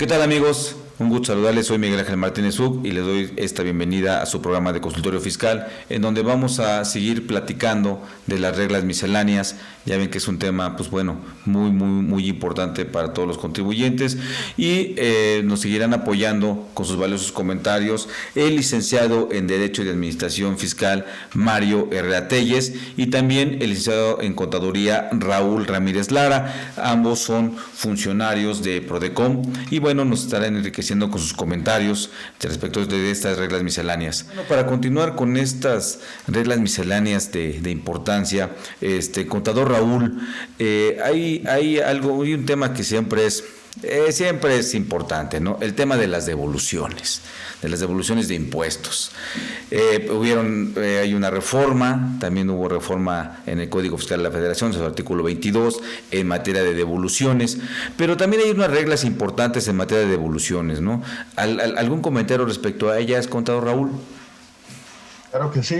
¿Qué tal, amigos? Un gusto saludarles, soy Miguel Ángel Martínez Ub y les doy esta bienvenida a su programa de consultorio fiscal, en donde vamos a seguir platicando de las reglas misceláneas. Ya ven que es un tema, pues bueno, muy importante para todos los contribuyentes y nos seguirán apoyando con sus valiosos comentarios el licenciado en Derecho y Administración Fiscal Mario Herrera Telles y también el licenciado en Contaduría Raúl Ramírez Lara. Ambos son funcionarios de Prodecom y bueno, nos estarán enriqueciendo con sus comentarios respecto de estas reglas misceláneas. Bueno, para continuar con estas reglas misceláneas de importancia, contador Raúl, hay un tema que siempre es importante, ¿no? El tema de las devoluciones de impuestos. Hay una reforma, también hubo reforma en el Código Fiscal de la Federación, en su artículo 22, en materia de devoluciones, pero también hay unas reglas importantes en materia de devoluciones, ¿no? ¿Algún comentario respecto a ellas, contador Raúl? Claro que sí,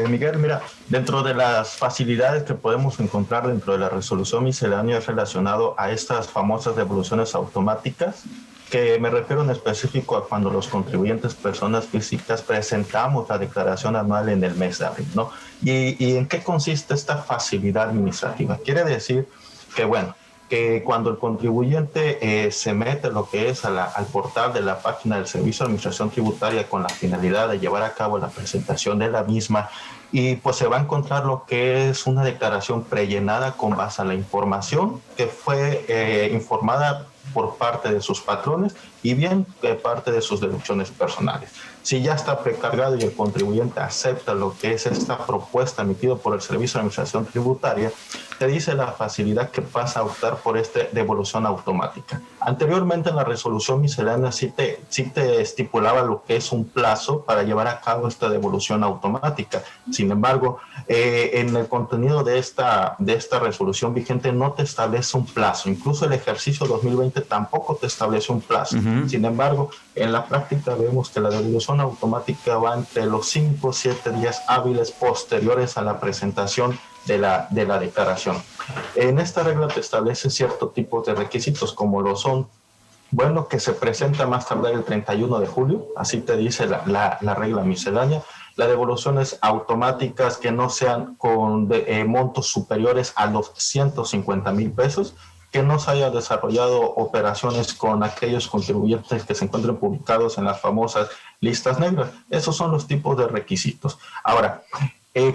Miguel. Mira, dentro de las facilidades que podemos encontrar dentro de la resolución miscelánea relacionado a estas famosas devoluciones automáticas, que me refiero en específico a cuando los contribuyentes, personas físicas, presentamos la declaración anual en el mes de abril, ¿no? ¿Y en qué consiste esta facilidad administrativa? Quiere decir que, bueno, que cuando el contribuyente se mete lo que es al portal de la página del Servicio de Administración Tributaria con la finalidad de llevar a cabo la presentación de la misma, y pues se va a encontrar lo que es una declaración prellenada con base a la información que fue informada por parte de sus patrones y bien de parte de sus deducciones personales. Si ya está precargado y el contribuyente acepta lo que es esta propuesta emitida por el Servicio de Administración Tributaria, te dice la facilidad que pasa a optar por esta devolución automática. Anteriormente en la resolución miscelánea sí te estipulaba lo que es un plazo para llevar a cabo esta devolución automática. Sin embargo, en el contenido de esta resolución vigente no te establece un plazo. Incluso el ejercicio 2020 tampoco te establece un plazo. Sin embargo, en la práctica vemos que la devolución automática va entre los 5 o 7 días hábiles posteriores a la presentación de la declaración. En esta regla te establece cierto tipo de requisitos, como lo son, bueno, que se presenta más tardar el 31 de julio, así te dice la regla miscelánea. Las devoluciones automáticas que no sean con montos superiores a los 150,000 pesos, que no se haya desarrollado operaciones con aquellos contribuyentes que se encuentren publicados en las famosas listas negras. Esos son los tipos de requisitos. Ahora,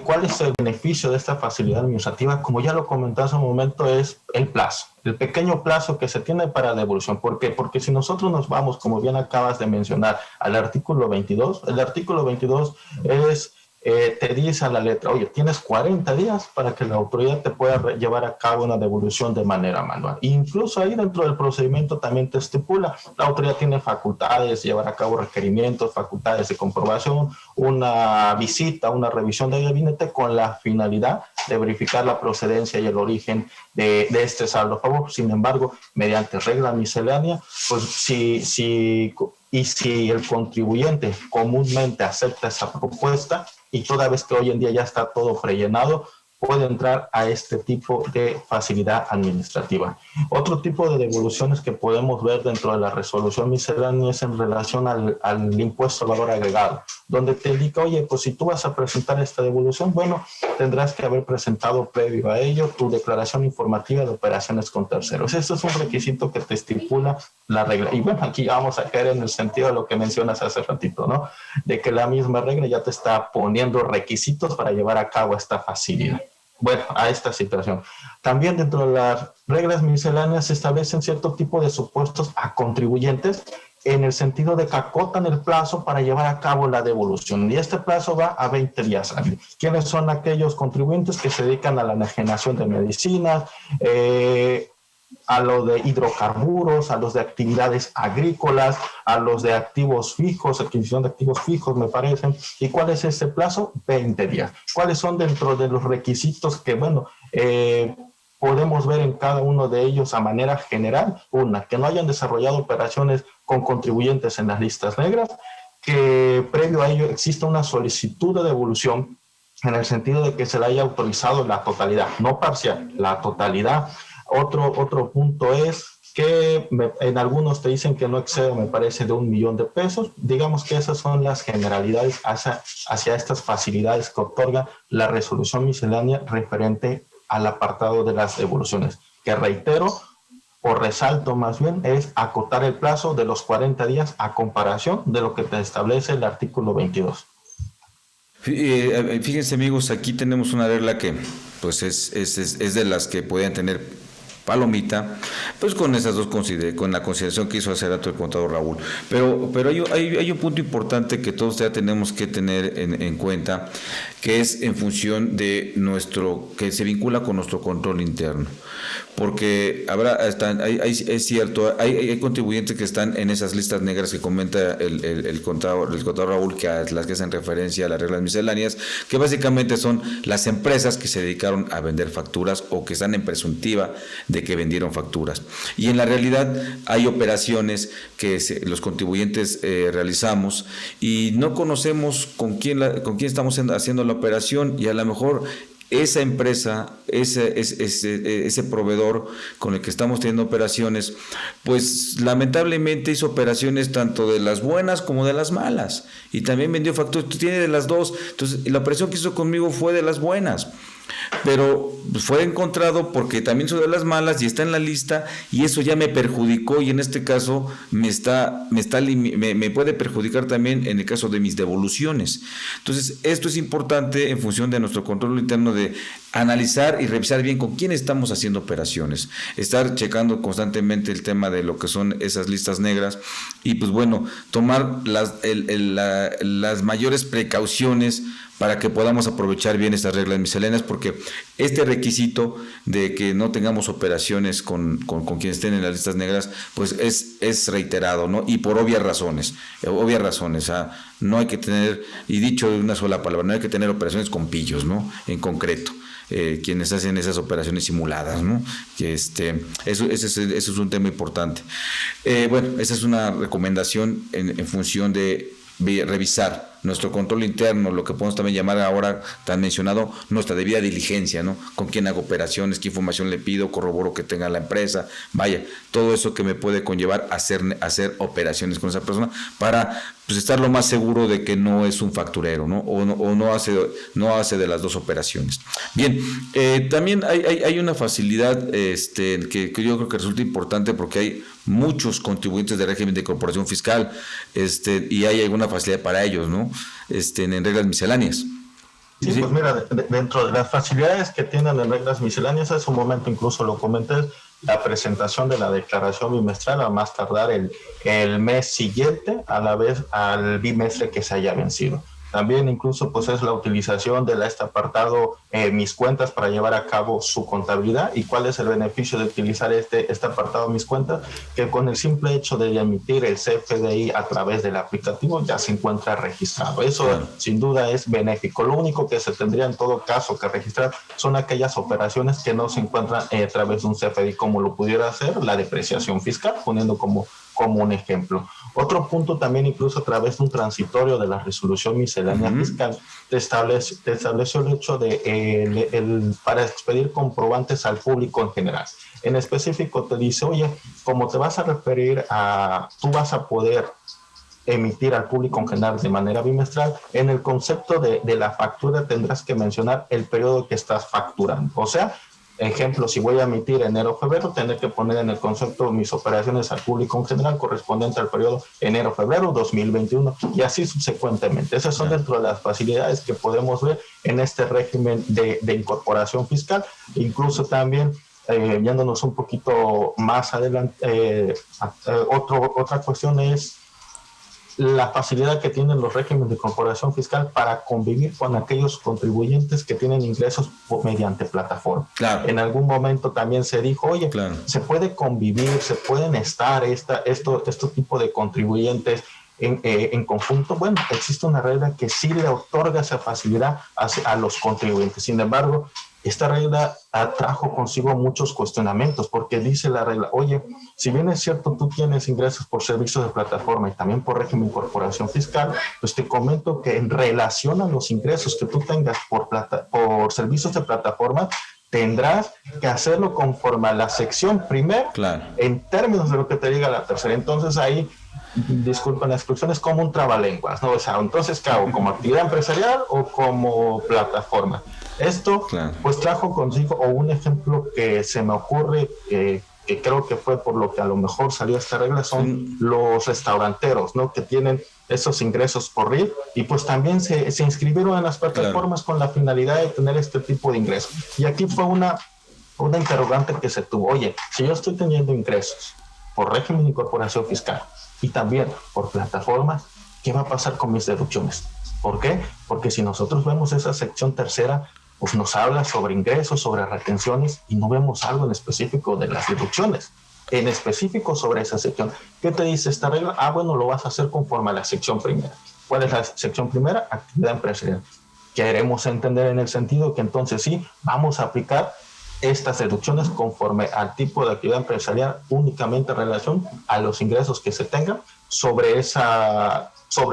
¿cuál es el beneficio de esta facilidad administrativa? Como ya lo comenté hace un momento, es el plazo, el pequeño plazo que se tiene para devolución. ¿Por qué? Porque si nosotros nos vamos, como bien acabas de mencionar, al artículo 22, el artículo 22 te dice a la letra, oye, tienes 40 días para que la autoridad te pueda llevar a cabo una devolución de manera manual. Incluso ahí dentro del procedimiento también te estipula, la autoridad tiene facultades, llevar a cabo requerimientos, facultades de comprobación, una visita, una revisión de gabinete con la finalidad de verificar la procedencia y el origen de este saldo a favor. Sin embargo, mediante regla miscelánea, pues si el contribuyente comúnmente acepta esa propuesta y toda vez que hoy en día ya está todo prellenado, puede entrar a este tipo de facilidad administrativa. Otro tipo de devoluciones que podemos ver dentro de la resolución miscelánea es en relación al impuesto al valor agregado, donde te indica, oye, pues si tú vas a presentar esta devolución, bueno, tendrás que haber presentado previo a ello tu declaración informativa de operaciones con terceros. Esto es un requisito que te estipula la regla. Y bueno, aquí vamos a caer en el sentido de lo que mencionas hace ratito, ¿no? De que la misma regla ya te está poniendo requisitos para llevar a cabo esta facilidad. Bueno, a esta situación. También dentro de las reglas misceláneas se establecen cierto tipo de supuestos a contribuyentes en el sentido de que acotan el plazo para llevar a cabo la devolución. Y este plazo va a 20 días hábiles. ¿Quiénes son aquellos contribuyentes que se dedican a la enajenación de medicinas, a lo de hidrocarburos, a los de actividades agrícolas, a los de activos fijos, adquisición de activos fijos, me parecen? ¿Y cuál es ese plazo? 20 días. ¿Cuáles son dentro de los requisitos que, bueno, podemos ver en cada uno de ellos a manera general? Una, que no hayan desarrollado operaciones con contribuyentes en las listas negras, que previo a ello exista una solicitud de devolución en el sentido de que se le haya autorizado la totalidad, no parcial, la totalidad. Otro punto es en algunos te dicen que no excede, me parece, de $1,000,000. Digamos que esas son las generalidades hacia estas facilidades que otorga la resolución miscelánea referente al apartado de las devoluciones, que reitero, o resalto más bien, es acotar el plazo de los 40 días a comparación de lo que te establece el artículo 22. Fíjense, amigos, aquí tenemos una regla que pues es de las que pueden tener palomita, pues con esas dos con la consideración que hizo hace rato el contador Raúl. Pero hay un punto importante que todos ya tenemos que tener en cuenta, que es en función de que se vincula con nuestro control interno. Porque es cierto, hay contribuyentes que están en esas listas negras que comenta el contador Raúl, que a las que hacen referencia a las reglas misceláneas, que básicamente son las empresas que se dedicaron a vender facturas o que están en presuntiva de que vendieron facturas. Y en la realidad hay operaciones que los contribuyentes realizamos y no conocemos con quién estamos haciendo la operación, y a lo mejor esa empresa, ese proveedor con el que estamos teniendo operaciones, pues lamentablemente hizo operaciones tanto de las buenas como de las malas, y también vendió facturas, tiene de las dos. Entonces la operación que hizo conmigo fue de las buenas, pero fue encontrado porque también son de las malas y está en la lista, y eso ya me perjudicó, y en este caso me puede perjudicar también en el caso de mis devoluciones. Entonces esto es importante en función de nuestro control interno, de analizar y revisar bien con quién estamos haciendo operaciones, estar checando constantemente el tema de lo que son esas listas negras, y pues bueno, tomar las mayores precauciones para que podamos aprovechar bien estas reglas misceláneas, porque este requisito de que no tengamos operaciones con quienes estén en las listas negras, pues es reiterado, ¿no? Y por obvias razones, no hay que tener, y dicho de una sola palabra, no hay que tener operaciones con pillos, ¿no? En concreto. Quienes hacen esas operaciones simuladas, ¿no? Ese es un tema importante. Bueno, esa es una recomendación en función de revisar nuestro control interno, lo que podemos también llamar ahora, tan mencionado, nuestra debida diligencia, ¿no? Con quién hago operaciones, qué información le pido, corroboro que tenga la empresa, vaya, todo eso que me puede conllevar a hacer operaciones con esa persona, para pues estar lo más seguro de que no es un facturero, ¿no? O no hace de las dos operaciones. Bien, también hay una facilidad que yo creo que resulta importante, porque hay muchos contribuyentes de régimen de corporación fiscal, y hay alguna facilidad para ellos, ¿no? En reglas misceláneas. Sí, pues mira, dentro de las facilidades que tienen en reglas misceláneas, hace un momento incluso lo comenté, la presentación de la declaración bimestral a más tardar el mes siguiente a la vez al bimestre que se haya vencido. También incluso pues es la utilización de este apartado mis cuentas para llevar a cabo su contabilidad. ¿Y cuál es el beneficio de utilizar este apartado mis cuentas? Que con el simple hecho de emitir el CFDI a través del aplicativo ya se encuentra registrado. Eso sin duda es benéfico. Lo único que se tendría en todo caso que registrar son aquellas operaciones que no se encuentran a través de un CFDI, como lo pudiera hacer la depreciación fiscal, poniendo como un ejemplo. Otro punto también, incluso a través de un transitorio de la resolución miscelánea fiscal, te estableció el hecho de para expedir comprobantes al público en general. En específico te dice, oye, como te vas a referir tú vas a poder emitir al público en general de manera bimestral, en el concepto de la factura tendrás que mencionar el periodo que estás facturando. O sea, ejemplo, si voy a emitir enero-febrero, tendré que poner en el concepto mis operaciones al público en general correspondiente al periodo enero-febrero 2021, y así subsecuentemente. Esas son dentro de las facilidades que podemos ver en este régimen de incorporación fiscal. Incluso también, yéndonos un poquito más adelante, otra cuestión es la facilidad que tienen los regímenes de incorporación fiscal para convivir con aquellos contribuyentes que tienen ingresos mediante plataforma. Claro. En algún momento también se dijo, oye, claro, se puede convivir, se pueden estar estos tipos de contribuyentes en conjunto. Bueno, existe una regla que sí le otorga esa facilidad a los contribuyentes. Sin embargo, esta regla trajo consigo muchos cuestionamientos, porque dice la regla, oye, si bien es cierto tú tienes ingresos por servicios de plataforma y también por régimen de incorporación fiscal, pues te comento que en relación a los ingresos que tú tengas por servicios de plataforma, tendrás que hacerlo conforme a la sección primera, Claro. en términos de lo que te diga la tercera. Entonces ahí, disculpen la expresión, es como un trabalenguas, ¿no? O sea, entonces, ¿qué hago? ¿Como actividad empresarial o como plataforma? Esto, Claro. pues trajo consigo, o un ejemplo que se me ocurre, que creo que fue por lo que a lo mejor salió esta regla, son los restauranteros, ¿no? Que tienen esos ingresos por RIF y pues también se inscribieron en las plataformas con la finalidad de tener este tipo de ingresos. Y aquí fue una interrogante que se tuvo. Oye, si yo estoy teniendo ingresos por régimen de incorporación fiscal y también por plataformas, ¿qué va a pasar con mis deducciones? ¿Por qué? Porque si nosotros vemos esa sección tercera, pues nos habla sobre ingresos, sobre retenciones y no vemos algo en específico de las deducciones, en específico sobre esa sección. ¿Qué te dice esta regla? Bueno, lo vas a hacer conforme a la sección primera. ¿Cuál es la sección primera? Actividad empresarial. Queremos entender en el sentido que entonces sí, vamos a aplicar estas deducciones conforme al tipo de actividad empresarial, únicamente en relación a los ingresos que se tengan sobre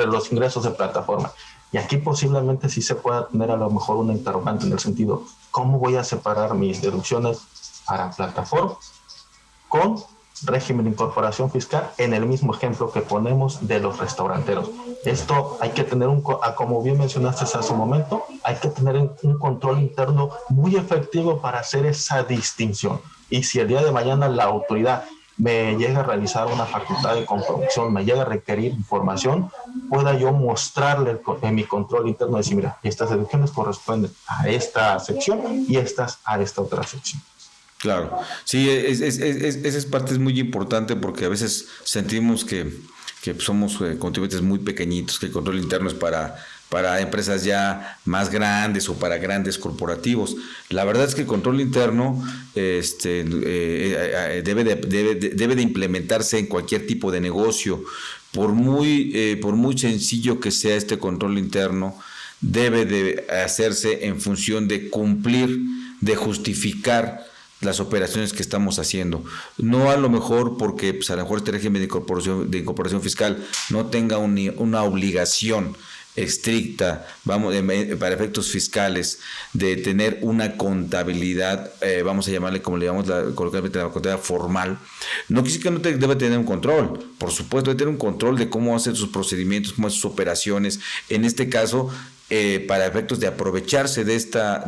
los ingresos de plataforma. Y aquí posiblemente sí se pueda tener a lo mejor una interrogante en el sentido, ¿cómo voy a separar mis deducciones para plataforma con régimen de incorporación fiscal en el mismo ejemplo que ponemos de los restauranteros? Esto hay que tener, como bien mencionaste hace un momento, hay que tener un control interno muy efectivo para hacer esa distinción. Y si el día de mañana la autoridad me llega a realizar una facultad de comprobación, me llega a requerir información, pueda yo mostrarle en mi control interno, decir, mira, estas deducciones corresponden a esta sección y estas a esta otra sección. Claro, sí, esa parte es muy importante porque a veces sentimos que somos contribuyentes muy pequeñitos, que el control interno es para empresas ya más grandes o para grandes corporativos. La verdad es que el control interno debe de implementarse en cualquier tipo de negocio. Por muy sencillo que sea este control interno, debe de hacerse en función de cumplir, de justificar las operaciones que estamos haciendo. No a lo mejor porque pues, a lo mejor este régimen de incorporación fiscal no tenga una obligación estricta, para efectos fiscales, de tener una contabilidad, vamos a llamarle como le llamamos coloquialmente la contabilidad formal. No quiere decir que no debe tener un control, por supuesto debe tener un control de cómo hacer sus procedimientos, cómo hacer sus operaciones, en este caso para efectos de aprovecharse de esta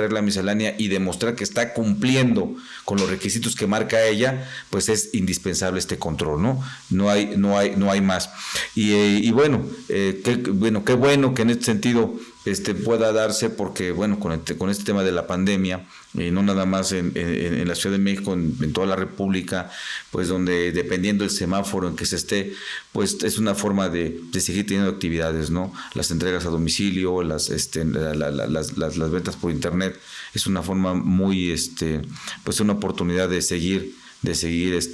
regla miscelánea y demostrar que está cumpliendo con los requisitos que marca ella, pues es indispensable este control, ¿no? No hay más. Y bueno, qué bueno que en este sentido pueda darse, porque bueno, con este tema de la pandemia, no nada más en la Ciudad de México, en toda la República, pues donde dependiendo del semáforo en que se esté, pues es una forma de seguir teniendo actividades, ¿no? Las entregas a domicilio, las ventas por internet, es una forma muy, pues una oportunidad de seguir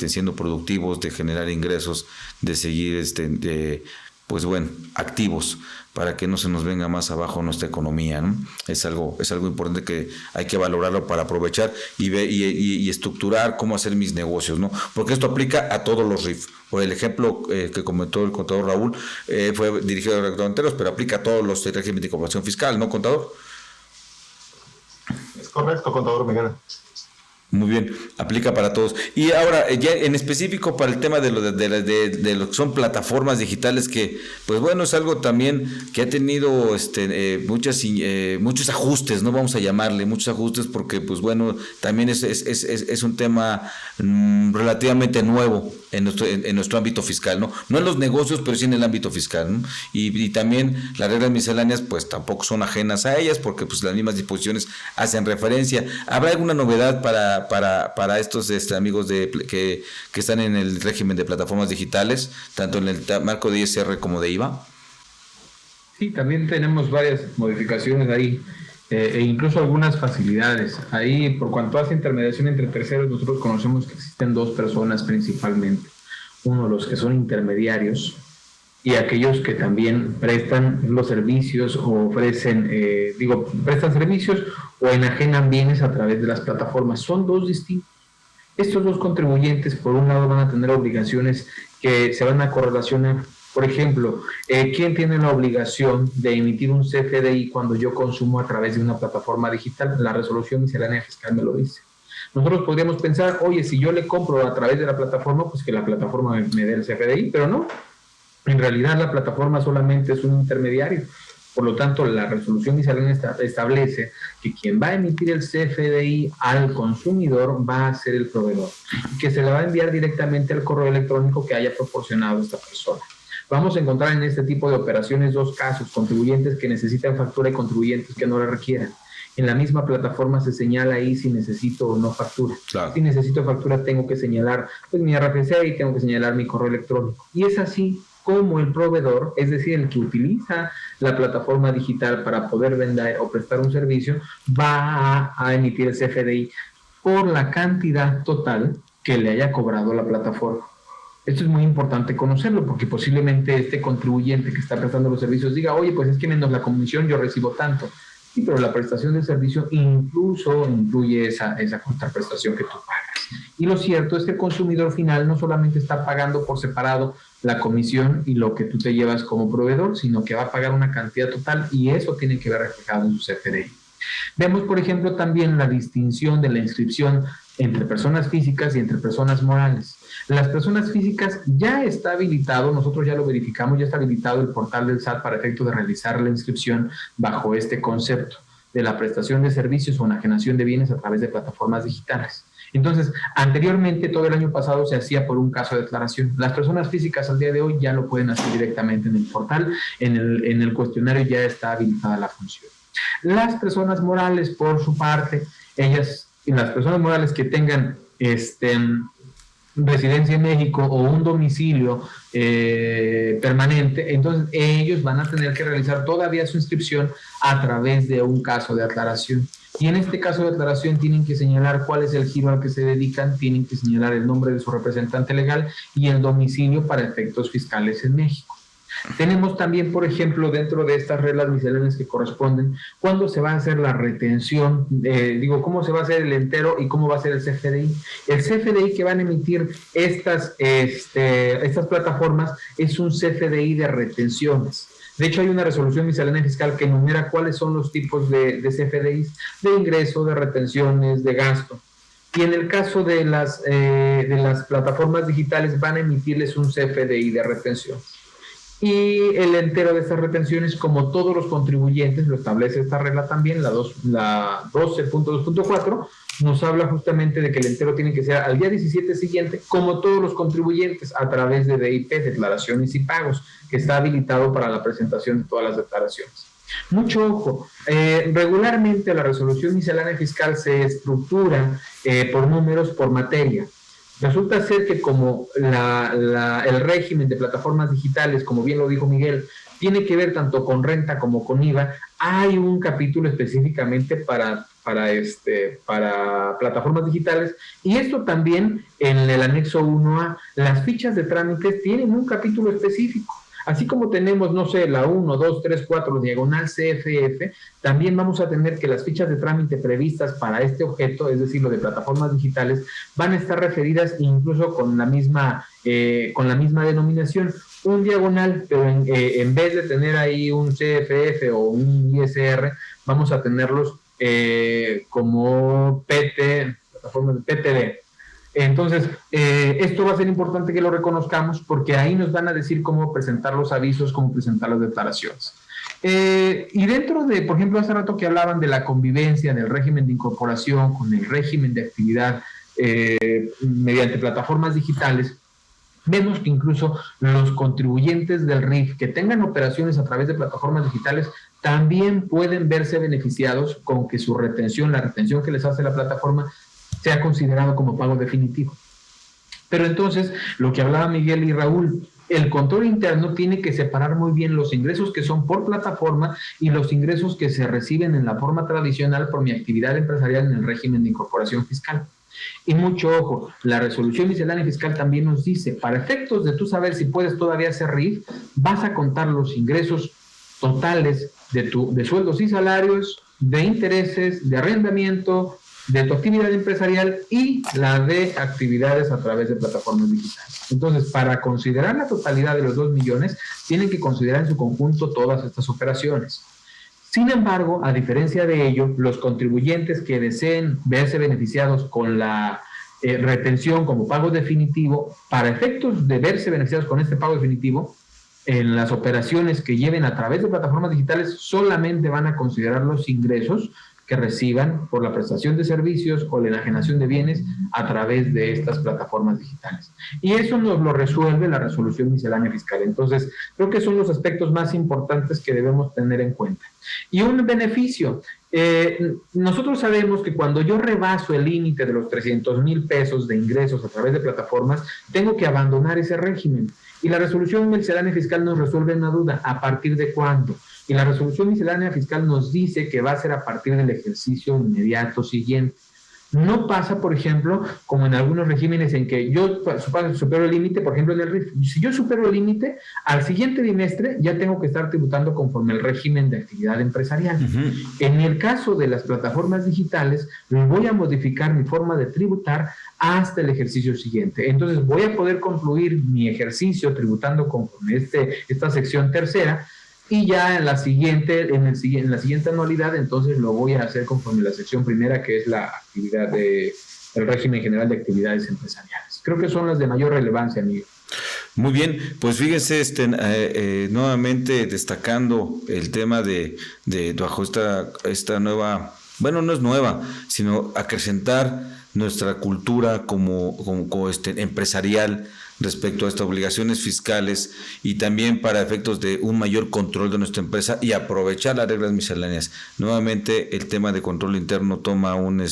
siendo productivos, de generar ingresos, de seguir, pues bueno, activos, para que no se nos venga más abajo nuestra economía, ¿no? Es algo importante que hay que valorarlo para aprovechar y estructurar cómo hacer mis negocios, ¿no? Porque esto aplica a todos los RIF. Por el ejemplo que comentó el contador Raúl, fue dirigido a los restauranteros, pero aplica a todos los regímenes de incorporación fiscal, ¿no, contador? Es correcto, contador Miguel. Muy bien, aplica para todos. Y ahora, ya en específico para el tema de lo que son plataformas digitales, que, pues bueno, es algo también que ha tenido muchos ajustes, ¿no? Vamos a llamarle, muchos ajustes, porque, pues bueno, también es un tema relativamente nuevo en nuestro ámbito fiscal, ¿no? No en los negocios, pero sí en el ámbito fiscal, ¿no? Y también las reglas misceláneas, pues tampoco son ajenas a ellas, porque pues las mismas disposiciones hacen referencia. ¿Habrá alguna novedad para estos amigos que están en el régimen de plataformas digitales, tanto en el marco de ISR como de IVA? Sí, también tenemos varias modificaciones ahí, e incluso algunas facilidades. Ahí, por cuanto hace intermediación entre terceros, nosotros conocemos que existen dos personas principalmente. Uno, los que son intermediarios, y aquellos que también prestan los servicios o ofrecen, prestan servicios o enajenan bienes a través de las plataformas. Son dos distintos. Estos dos contribuyentes, por un lado, van a tener obligaciones que se van a correlacionar Por ejemplo, ¿quién tiene la obligación de emitir un CFDI cuando yo consumo a través de una plataforma digital? La resolución miscelánea fiscal me lo dice. Nosotros podríamos pensar, oye, si yo le compro a través de la plataforma, pues que la plataforma me dé el CFDI, pero no. En realidad la plataforma solamente es un intermediario. Por lo tanto, la resolución miscelánea establece que quien va a emitir el CFDI al consumidor va a ser el proveedor, y que se le va a enviar directamente al correo electrónico que haya proporcionado esta persona. Vamos a encontrar en este tipo de operaciones dos casos: contribuyentes que necesitan factura y contribuyentes que no la requieran. En la misma plataforma se señala ahí si necesito o no factura. Claro. Si necesito factura, tengo que señalar pues, mi RFC y tengo que señalar mi correo electrónico. Y es así como el proveedor, es decir, el que utiliza la plataforma digital para poder vender o prestar un servicio, va a emitir el CFDI por la cantidad total que le haya cobrado la plataforma. Esto es muy importante conocerlo, porque posiblemente este contribuyente que está prestando los servicios diga, oye, pues es que menos la comisión yo recibo tanto. Sí, pero la prestación del servicio incluso incluye esa contraprestación que tú pagas. Y lo cierto es que el consumidor final no solamente está pagando por separado la comisión y lo que tú te llevas como proveedor, sino que va a pagar una cantidad total, y eso tiene que ver reflejado en su CFDI. Vemos, por ejemplo, también la distinción de la inscripción entre personas físicas y entre personas morales. Las personas físicas ya está habilitado, nosotros ya lo verificamos, ya está habilitado el portal del SAT para efecto de realizar la inscripción bajo este concepto de la prestación de servicios o enajenación de bienes a través de plataformas digitales. Entonces, anteriormente, todo el año pasado se hacía por un caso de declaración. Las personas físicas al día de hoy ya lo pueden hacer directamente en el portal, en el cuestionario ya está habilitada la función. Las personas morales, por su parte, las personas morales que tengan residencia en México o un domicilio permanente, entonces ellos van a tener que realizar todavía su inscripción a través de un caso de aclaración. Y en este caso de aclaración tienen que señalar cuál es el giro al que se dedican, tienen que señalar el nombre de su representante legal y el domicilio para efectos fiscales en México. Tenemos también, por ejemplo, dentro de estas reglas misceláneas que corresponden, cuándo se va a hacer la retención, cómo se va a hacer el entero y cómo va a ser el CFDI. El CFDI que van a emitir estas plataformas es un CFDI de retenciones. De hecho, hay una resolución miscelánea fiscal que enumera cuáles son los tipos de CFDIs, de ingreso, de retenciones, de gasto. Y en el caso de las plataformas digitales van a emitirles un CFDI de retención. Y el entero de estas retenciones, como todos los contribuyentes, lo establece esta regla también, la 12.2.4, nos habla justamente de que el entero tiene que ser al día 17 siguiente, como todos los contribuyentes, a través de DIP, declaraciones y pagos, que está habilitado para la presentación de todas las declaraciones. Mucho ojo, regularmente la resolución miscelánea fiscal se estructura por números, por materia. Resulta ser que como el régimen de plataformas digitales, como bien lo dijo Miguel, tiene que ver tanto con renta como con IVA, hay un capítulo específicamente para plataformas digitales, y esto también en el anexo 1A, las fichas de trámites tienen un capítulo específico. Así como tenemos, no sé, la 1, 2, 3, 4, diagonal CFF, también vamos a tener que las fichas de trámite previstas para este objeto, es decir, lo de plataformas digitales, van a estar referidas incluso con la misma denominación. Un diagonal, pero en vez de tener ahí un CFF o un ISR, vamos a tenerlos como plataformas de PTD. Entonces, esto va a ser importante que lo reconozcamos, porque ahí nos van a decir cómo presentar los avisos, cómo presentar las declaraciones. Y dentro de, por ejemplo, hace rato que hablaban de la convivencia del régimen de incorporación con el régimen de actividad mediante plataformas digitales, vemos que incluso los contribuyentes del RIF que tengan operaciones a través de plataformas digitales también pueden verse beneficiados con que su retención, la retención que les hace la plataforma, sea considerado como pago definitivo. Pero entonces, lo que hablaba Miguel y Raúl, el control interno tiene que separar muy bien los ingresos que son por plataforma y los ingresos que se reciben en la forma tradicional por mi actividad empresarial en el régimen de incorporación fiscal. Y mucho ojo, la resolución miscelánea fiscal también nos dice, para efectos de tú saber si puedes todavía hacer RIF, vas a contar los ingresos totales de sueldos y salarios, de intereses, de arrendamiento, de tu actividad empresarial y la de actividades a través de plataformas digitales. Entonces, para considerar la totalidad de los 2 millones, tienen que considerar en su conjunto todas estas operaciones. Sin embargo, a diferencia de ello, los contribuyentes que deseen verse beneficiados con la retención como pago definitivo, para efectos de verse beneficiados con este pago definitivo, en las operaciones que lleven a través de plataformas digitales solamente van a considerar los ingresos que reciban por la prestación de servicios o la enajenación de bienes a través de estas plataformas digitales. Y eso nos lo resuelve la resolución miscelánea fiscal. Entonces, creo que son los aspectos más importantes que debemos tener en cuenta. Y un beneficio. Nosotros sabemos que cuando yo rebaso el límite de los 300,000 pesos de ingresos a través de plataformas, tengo que abandonar ese régimen. Y la resolución miscelánea fiscal nos resuelve una duda. ¿A partir de cuándo? Y la resolución miscelánea fiscal nos dice que va a ser a partir del ejercicio inmediato siguiente. No pasa, por ejemplo, como en algunos regímenes en que yo supero el límite, por ejemplo, en el RIF. Si yo supero el límite, al siguiente bimestre ya tengo que estar tributando conforme el régimen de actividad empresarial. Uh-huh. En el caso de las plataformas digitales, voy a modificar mi forma de tributar hasta el ejercicio siguiente. Entonces, voy a poder concluir mi ejercicio tributando conforme esta sección tercera, y ya en la siguiente anualidad, entonces lo voy a hacer conforme la sección primera, que es la actividad el régimen general de actividades empresariales. Creo que son las de mayor relevancia, Miguel. Muy bien, pues fíjese, nuevamente destacando el tema de bajo esta nueva, bueno, no es nueva, sino acrecentar nuestra cultura como empresarial respecto a estas obligaciones fiscales y también para efectos de un mayor control de nuestra empresa y aprovechar las reglas misceláneas. Nuevamente el tema de control interno toma un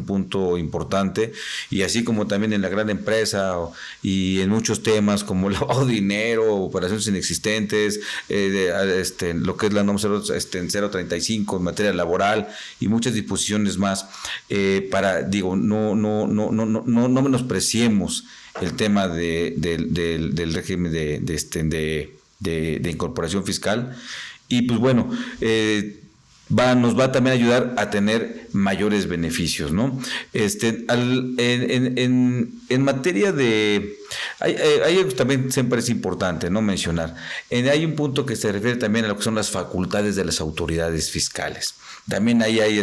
punto importante, y así como también en la gran empresa y en muchos temas como lavado de dinero, operaciones inexistentes, lo que es la norma 035 en materia laboral y muchas disposiciones más, no menospreciemos el tema del régimen de incorporación fiscal, y pues bueno, nos va también a ayudar a tener mayores beneficios, ¿no? En materia de hay también siempre es importante no mencionar, hay un punto que se refiere también a lo que son las facultades de las autoridades fiscales. También ahí hay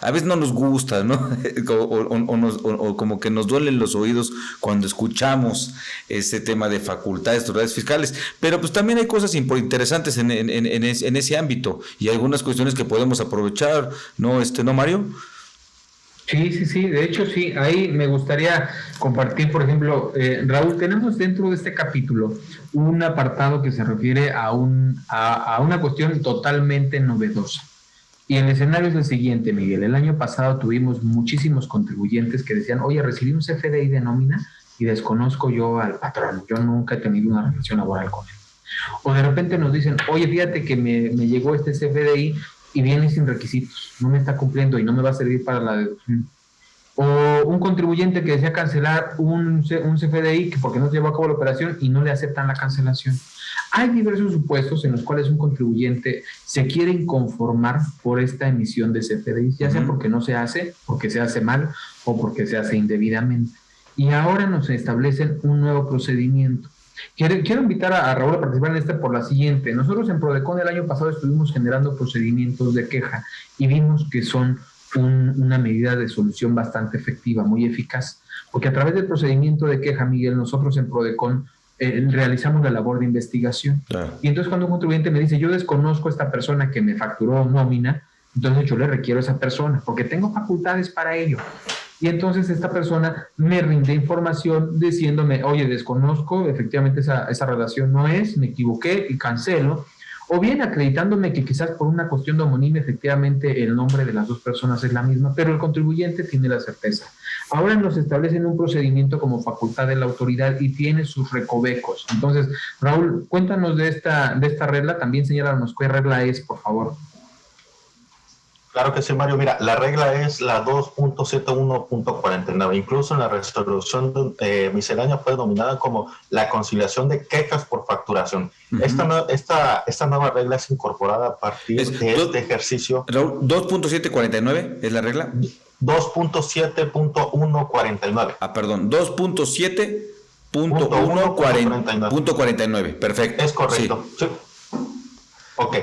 a veces no nos gusta, ¿no? o como que nos duelen los oídos cuando escuchamos ese tema de facultades de autoridades fiscales, pero pues también hay cosas interesantes en ese ámbito y algunas cuestiones que podemos aprovechar, ¿no, Mario? Sí, de hecho sí, ahí me gustaría compartir, por ejemplo, Raúl, tenemos dentro de este capítulo un apartado que se refiere a una cuestión totalmente novedosa. Y el escenario es el siguiente, Miguel. El año pasado tuvimos muchísimos contribuyentes que decían, oye, recibí un CFDI de nómina y desconozco yo al patrón, yo nunca he tenido una relación laboral con él. O de repente nos dicen, oye, fíjate que me llegó este CFDI y viene sin requisitos, no me está cumpliendo y no me va a servir para la deducción. O un contribuyente que desea cancelar un CFDI porque no se llevó a cabo la operación y no le aceptan la cancelación. Hay diversos supuestos en los cuales un contribuyente se quiere inconformar por esta emisión de CFDI, ya sea porque no se hace, porque se hace mal o porque se hace indebidamente. Y ahora nos establecen un nuevo procedimiento. Quiero invitar a Raúl a participar en por la siguiente. Nosotros en Prodecon el año pasado estuvimos generando procedimientos de queja y vimos que son una medida de solución bastante efectiva, muy eficaz, porque a través del procedimiento de queja, Miguel, nosotros en Prodecon realizamos la labor de investigación. Claro. Y entonces cuando un contribuyente me dice, yo desconozco a esta persona que me facturó nómina, entonces yo le requiero a esa persona, porque tengo facultades para ello. Y entonces esta persona me rinde información diciéndome, oye, desconozco, efectivamente esa relación no es, me equivoqué y cancelo, o bien acreditándome que quizás por una cuestión de homonimia efectivamente el nombre de las dos personas es la misma, pero el contribuyente tiene la certeza. Ahora nos establecen un procedimiento como facultad de la autoridad y tiene sus recovecos. Entonces, Raúl, cuéntanos de esta regla, también señálanos qué regla es, por favor. Claro que sí, Mario. Mira, la regla es la 2.71.49. Incluso en la resolución miscelánea fue denominada como la conciliación de quejas por facturación. Uh-huh. Esta nueva regla es incorporada a partir de este ejercicio. Raúl, 2.749 es la regla. 2.7.149. Perdón, 2.7.149. Perfecto. Es correcto. Sí. Ok.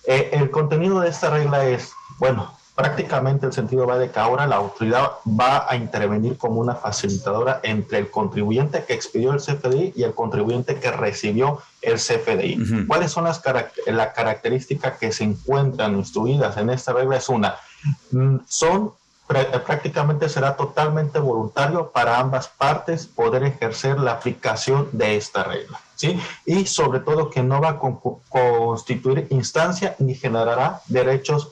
El contenido de esta regla es, bueno, prácticamente el sentido va de que ahora la autoridad va a intervenir como una facilitadora entre el contribuyente que expidió el CFDI y el contribuyente que recibió el CFDI. Uh-huh. ¿Cuáles son las características que se encuentran instruidas en esta regla? Es una, prácticamente será totalmente voluntario para ambas partes poder ejercer la aplicación de esta regla, ¿sí? Y sobre todo que no va a constituir instancia ni generará derechos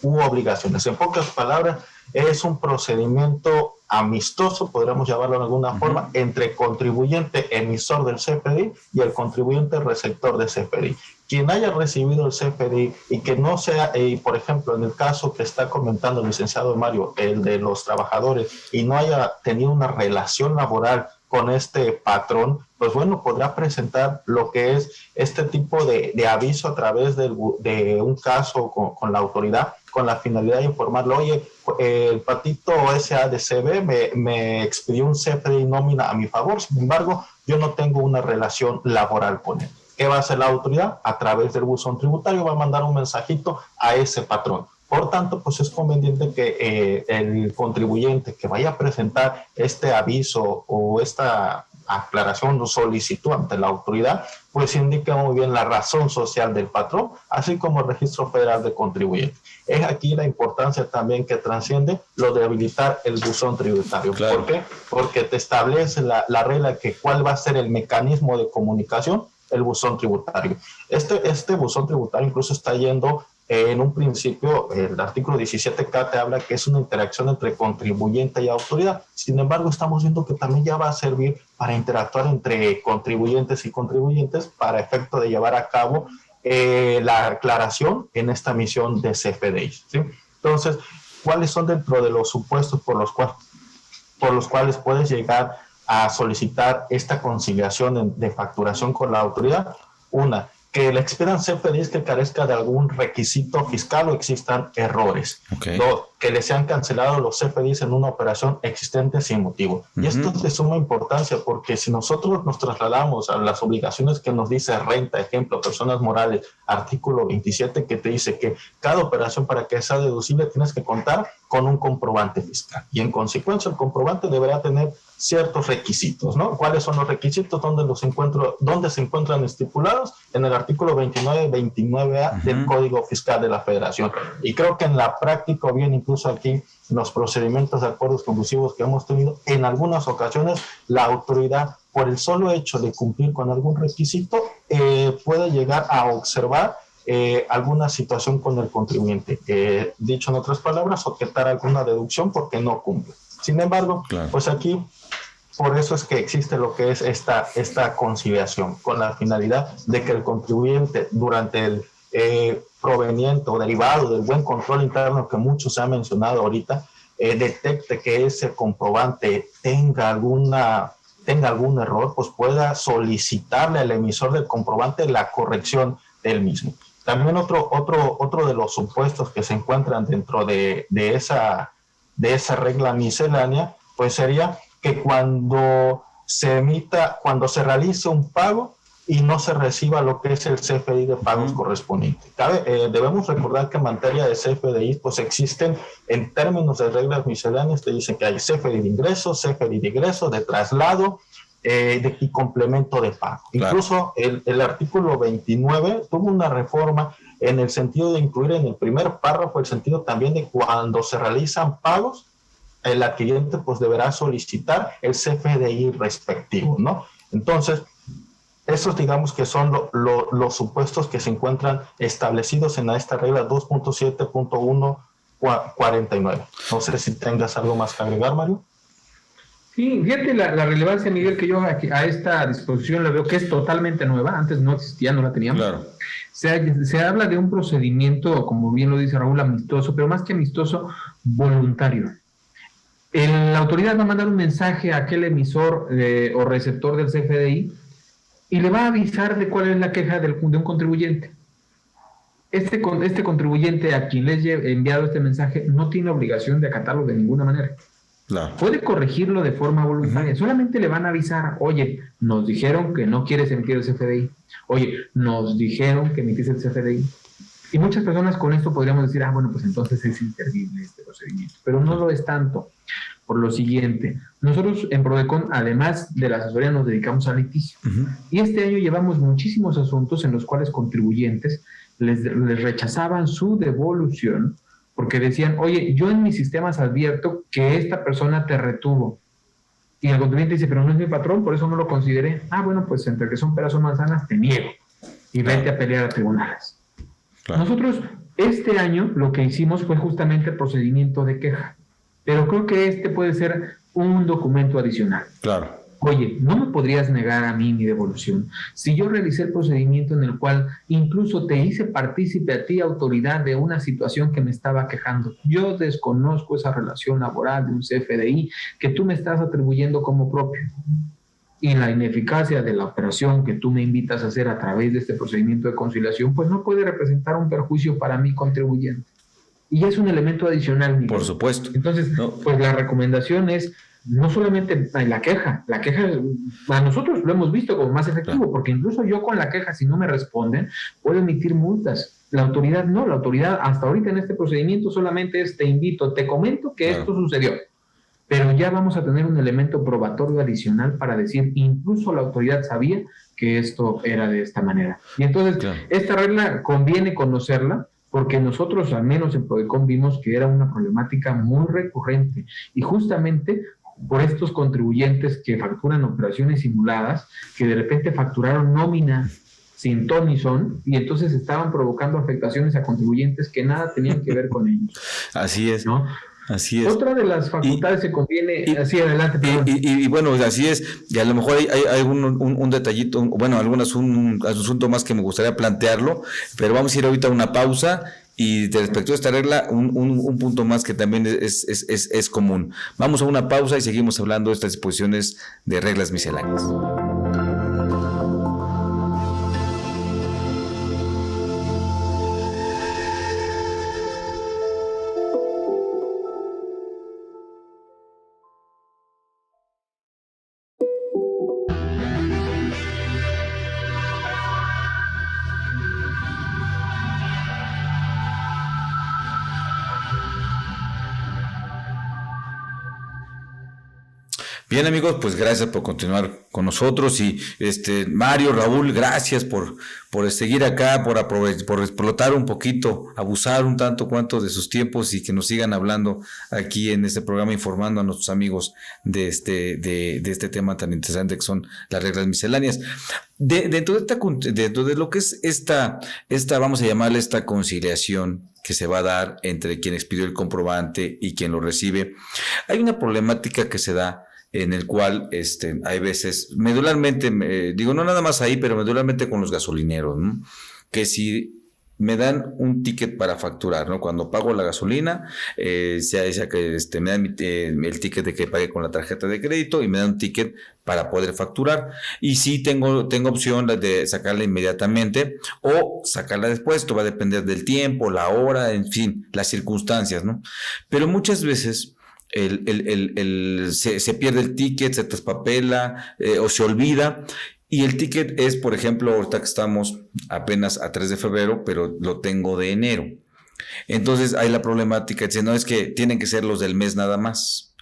u obligaciones. En pocas palabras, es un procedimiento amistoso, podríamos llamarlo de alguna forma, entre contribuyente emisor del CFDI y el contribuyente receptor del CFDI. Quien haya recibido el CFDI y que no sea, por ejemplo, en el caso que está comentando el licenciado Mario, el de los trabajadores, y no haya tenido una relación laboral con este patrón, pues bueno, podrá presentar lo que es este tipo de aviso a través de un caso con la autoridad, con la finalidad de informarle, oye, el patito SADCB me expidió un CFDI nómina a mi favor, sin embargo, yo no tengo una relación laboral con él. ¿Qué va a hacer la autoridad? A través del buzón tributario va a mandar un mensajito a ese patrón. Por tanto, pues es conveniente que el contribuyente que vaya a presentar este aviso o esta aclaración o solicitud ante la autoridad, pues indique muy bien la razón social del patrón, así como el Registro Federal de Contribuyentes. Es aquí la importancia también que trasciende lo de habilitar el buzón tributario. Claro. ¿Por qué? Porque te establece la regla que cuál va a ser el mecanismo de comunicación, el buzón tributario. Este buzón tributario incluso está yendo en un principio, el artículo 17K te habla que es una interacción entre contribuyente y autoridad. Sin embargo, estamos viendo que también ya va a servir para interactuar entre contribuyentes y contribuyentes para efecto de llevar a cabo la aclaración en esta misión de CFDI, ¿sí? Entonces, ¿cuáles son dentro de los supuestos por los cuales puedes llegar a solicitar esta conciliación de facturación con la autoridad? Una, que la expidan CFDIs que carezca de algún requisito fiscal o existan errores. Okay. Dos, que les sean cancelados los CFDIs en una operación existente sin motivo. Uh-huh. Y esto es de suma importancia porque si nosotros nos trasladamos a las obligaciones que nos dice renta, ejemplo, personas morales, artículo 27, que te dice que cada operación para que sea deducible tienes que contar con un comprobante fiscal. Y en consecuencia el comprobante deberá tener ciertos requisitos, ¿no? ¿Cuáles son los requisitos? ¿Dónde se encuentran estipulados? En el artículo 29A uh-huh. del Código Fiscal de la Federación. Y creo que en la práctica, bien incluso aquí en los procedimientos de acuerdos conclusivos que hemos tenido, en algunas ocasiones la autoridad, por el solo hecho de cumplir con algún requisito, puede llegar a observar alguna situación con el contribuyente. Dicho en otras palabras, objetar alguna deducción porque no cumple. Sin embargo, claro. Pues aquí, por eso es que existe lo que es esta conciliación, con la finalidad de que el contribuyente, durante el proveniente o derivado del buen control interno que mucho se ha mencionado ahorita, detecte que ese comprobante tenga algún error, pues pueda solicitarle al emisor del comprobante la corrección del mismo. También otro de los supuestos que se encuentran dentro de esa regla miscelánea, pues sería que cuando se realice un pago y no se reciba lo que es el CFDI de pagos correspondiente. Debemos recordar que en materia de CFDI, pues existen en términos de reglas misceláneas, te dicen que hay CFDI de ingreso, CFDI de egreso, de traslado y complemento de pago. Claro. Incluso el artículo 29 tuvo una reforma en el sentido de incluir en el primer párrafo el sentido también de cuando se realizan pagos, el adquiriente pues deberá solicitar el CFDI respectivo, ¿no? Entonces, esos digamos que son los supuestos que se encuentran establecidos en esta regla 2.7.149. No sé si tengas algo más que agregar, Mario. Sí, fíjate la relevancia, Miguel, que yo a esta disposición la veo que es totalmente nueva. Antes no existía, no la teníamos. Claro. Se habla de un procedimiento, como bien lo dice Raúl, amistoso, pero más que amistoso, voluntario. La autoridad va a mandar un mensaje a aquel emisor o receptor del CFDI y le va a avisar de cuál es la queja de un contribuyente. este contribuyente a quien les he enviado este mensaje no tiene obligación de acatarlo de ninguna manera. Claro. Puede corregirlo de forma voluntaria. Solamente le van a avisar, oye, nos dijeron que no quieres emitir el CFDI. Oye, nos dijeron que emitiste el CFDI. Y muchas personas con esto podríamos decir, bueno, pues entonces es inservible este procedimiento. Pero no lo es tanto. Por lo siguiente, nosotros en Prodecon, además de la asesoría, nos dedicamos al litigio. Y este año llevamos muchísimos asuntos en los cuales contribuyentes les rechazaban su devolución porque decían, oye, yo en mis sistemas advierto que esta persona te retuvo. Y el contribuyente dice, pero no es mi patrón, por eso no lo consideré. Bueno, pues entre que son peras o manzanas, te niego. Y vete a pelear a tribunales. Claro. Nosotros, este año, lo que hicimos fue justamente el procedimiento de queja. Pero creo que este puede ser un documento adicional. Claro. Oye, ¿no me podrías negar a mí mi devolución? Si yo realicé el procedimiento en el cual incluso te hice partícipe a ti, autoridad, de una situación que me estaba quejando. Yo desconozco esa relación laboral de un CFDI que tú me estás atribuyendo como propio. Y la ineficacia de la operación que tú me invitas a hacer a través de este procedimiento de conciliación, pues no puede representar un perjuicio para mi contribuyente. Y es un elemento adicional, Miguel. Por supuesto. Entonces, pues la recomendación es no solamente la queja a nosotros lo hemos visto como más efectivo, claro. Porque incluso yo con la queja, si no me responden, puedo emitir multas. La autoridad no, la autoridad hasta ahorita en este procedimiento solamente es te invito, te comento que claro. Esto sucedió. Pero ya vamos a tener un elemento probatorio adicional para decir, incluso la autoridad sabía que esto era de esta manera. Y entonces, claro. Esta regla conviene conocerla, porque nosotros, al menos en Prodecon, vimos que era una problemática muy recurrente. Y justamente por estos contribuyentes que facturan operaciones simuladas, que de repente facturaron nómina sin ton ni son, y entonces estaban provocando afectaciones a contribuyentes que nada tenían que ver con ellos. Así es. ¿No? Así es. Otra de las facultades se conviene, así adelante. Y bueno, así es, y a lo mejor hay un detallito, bueno, un asunto más que me gustaría plantearlo, pero vamos a ir ahorita a una pausa. Y respecto a esta regla, un punto más que también es común. Vamos a una pausa y seguimos hablando de estas disposiciones de reglas misceláneas. Bien, amigos, pues gracias por continuar con nosotros y Mario, Raúl, gracias por seguir acá, por explotar un poquito, abusar un tanto cuanto de sus tiempos y que nos sigan hablando aquí en este programa, informando a nuestros amigos de este tema tan interesante que son las reglas misceláneas. Dentro de lo que es esta, vamos a llamarle esta conciliación que se va a dar entre quien expidió el comprobante y quien lo recibe, hay una problemática que se da en el cual hay veces, medularmente, digo, no nada más ahí, pero medularmente con los gasolineros, ¿no? Que si me dan un ticket para facturar, ¿no? Cuando pago la gasolina, sea que me dan el ticket de que pagué con la tarjeta de crédito y me dan un ticket para poder facturar. Y sí tengo opción de sacarla inmediatamente o sacarla después. Esto va a depender del tiempo, la hora, en fin, las circunstancias, ¿no? Pero muchas veces se pierde el ticket, se traspapela o se olvida. Y el ticket es, por ejemplo, ahorita que estamos apenas a 3 de febrero, pero lo tengo de enero. Entonces hay la problemática, dice, no, es que tienen que ser los del mes nada más.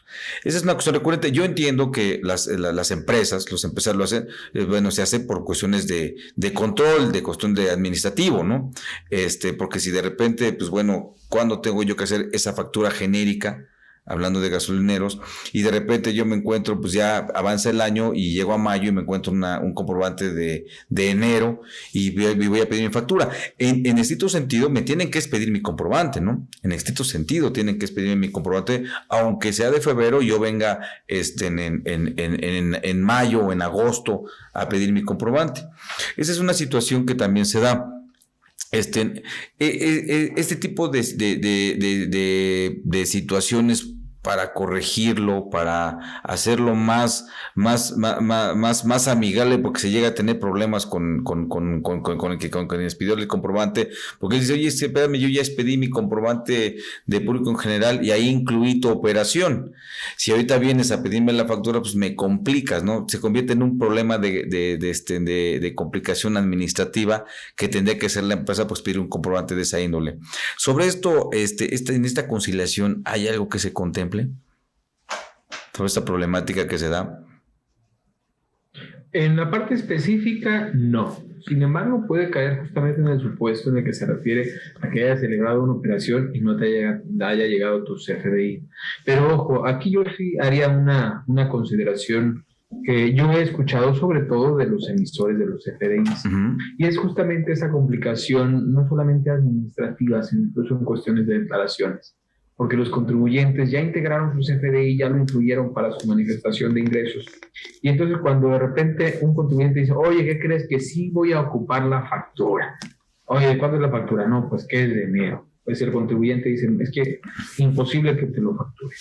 Esa es una cuestión recurrente. Yo entiendo que las empresas, los empresarios lo hacen, bueno, se hace por cuestiones de control, de cuestión de administrativo, ¿no? Porque si de repente, pues bueno, ¿cuándo tengo yo que hacer esa factura genérica? Hablando de gasolineros, y de repente yo me encuentro, pues ya avanza el año y llego a mayo y me encuentro un comprobante de enero y voy a pedir mi factura. En estricto sentido me tienen que expedir mi comprobante, ¿no? En estricto sentido tienen que expedir mi comprobante, aunque sea de febrero, yo venga en mayo o en agosto a pedir mi comprobante. Esa es una situación que también se da. Este tipo de situaciones corregirlo, para hacerlo más amigable, porque se llega a tener problemas con quien expidió el comprobante, porque él dice, oye, espérame, yo ya expedí mi comprobante de público en general y ahí incluí tu operación. Si ahorita vienes a pedirme la factura, pues me complicas, ¿no? Se convierte en un problema de complicación administrativa que tendría que hacer la empresa, pues pedir un comprobante de esa índole. Sobre esto, en esta conciliación, ¿hay algo que se contemple sobre esta problemática que se da? En la parte específica, no. Sin embargo, puede caer justamente en el supuesto en el que se refiere a que hayas celebrado una operación y no te haya llegado tu CFDI. Pero ojo, aquí yo sí haría una consideración que yo he escuchado sobre todo de los emisores de los CFDIs. Uh-huh. Y es justamente esa complicación, no solamente administrativa, sino incluso en cuestiones de declaraciones. Porque los contribuyentes ya integraron su CFDI, ya lo incluyeron para su manifestación de ingresos. Y entonces cuando de repente un contribuyente dice, oye, ¿qué crees? Que sí voy a ocupar la factura. Oye, ¿cuándo es la factura? No, pues que es de enero. Pues el contribuyente dice, es que imposible que te lo facture.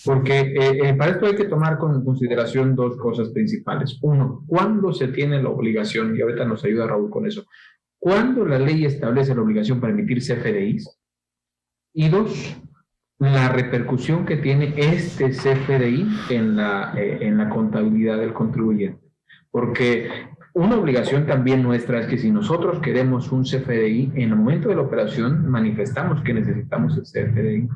Porque para esto hay que tomar en consideración dos cosas principales. Uno, ¿cuándo se tiene la obligación? Y ahorita nos ayuda Raúl con eso. ¿Cuándo la ley establece la obligación para emitir CFDIs? Y dos, la repercusión que tiene este CFDI en la contabilidad del contribuyente. Porque una obligación también nuestra es que si nosotros queremos un CFDI, en el momento de la operación manifestamos que necesitamos el CFDI.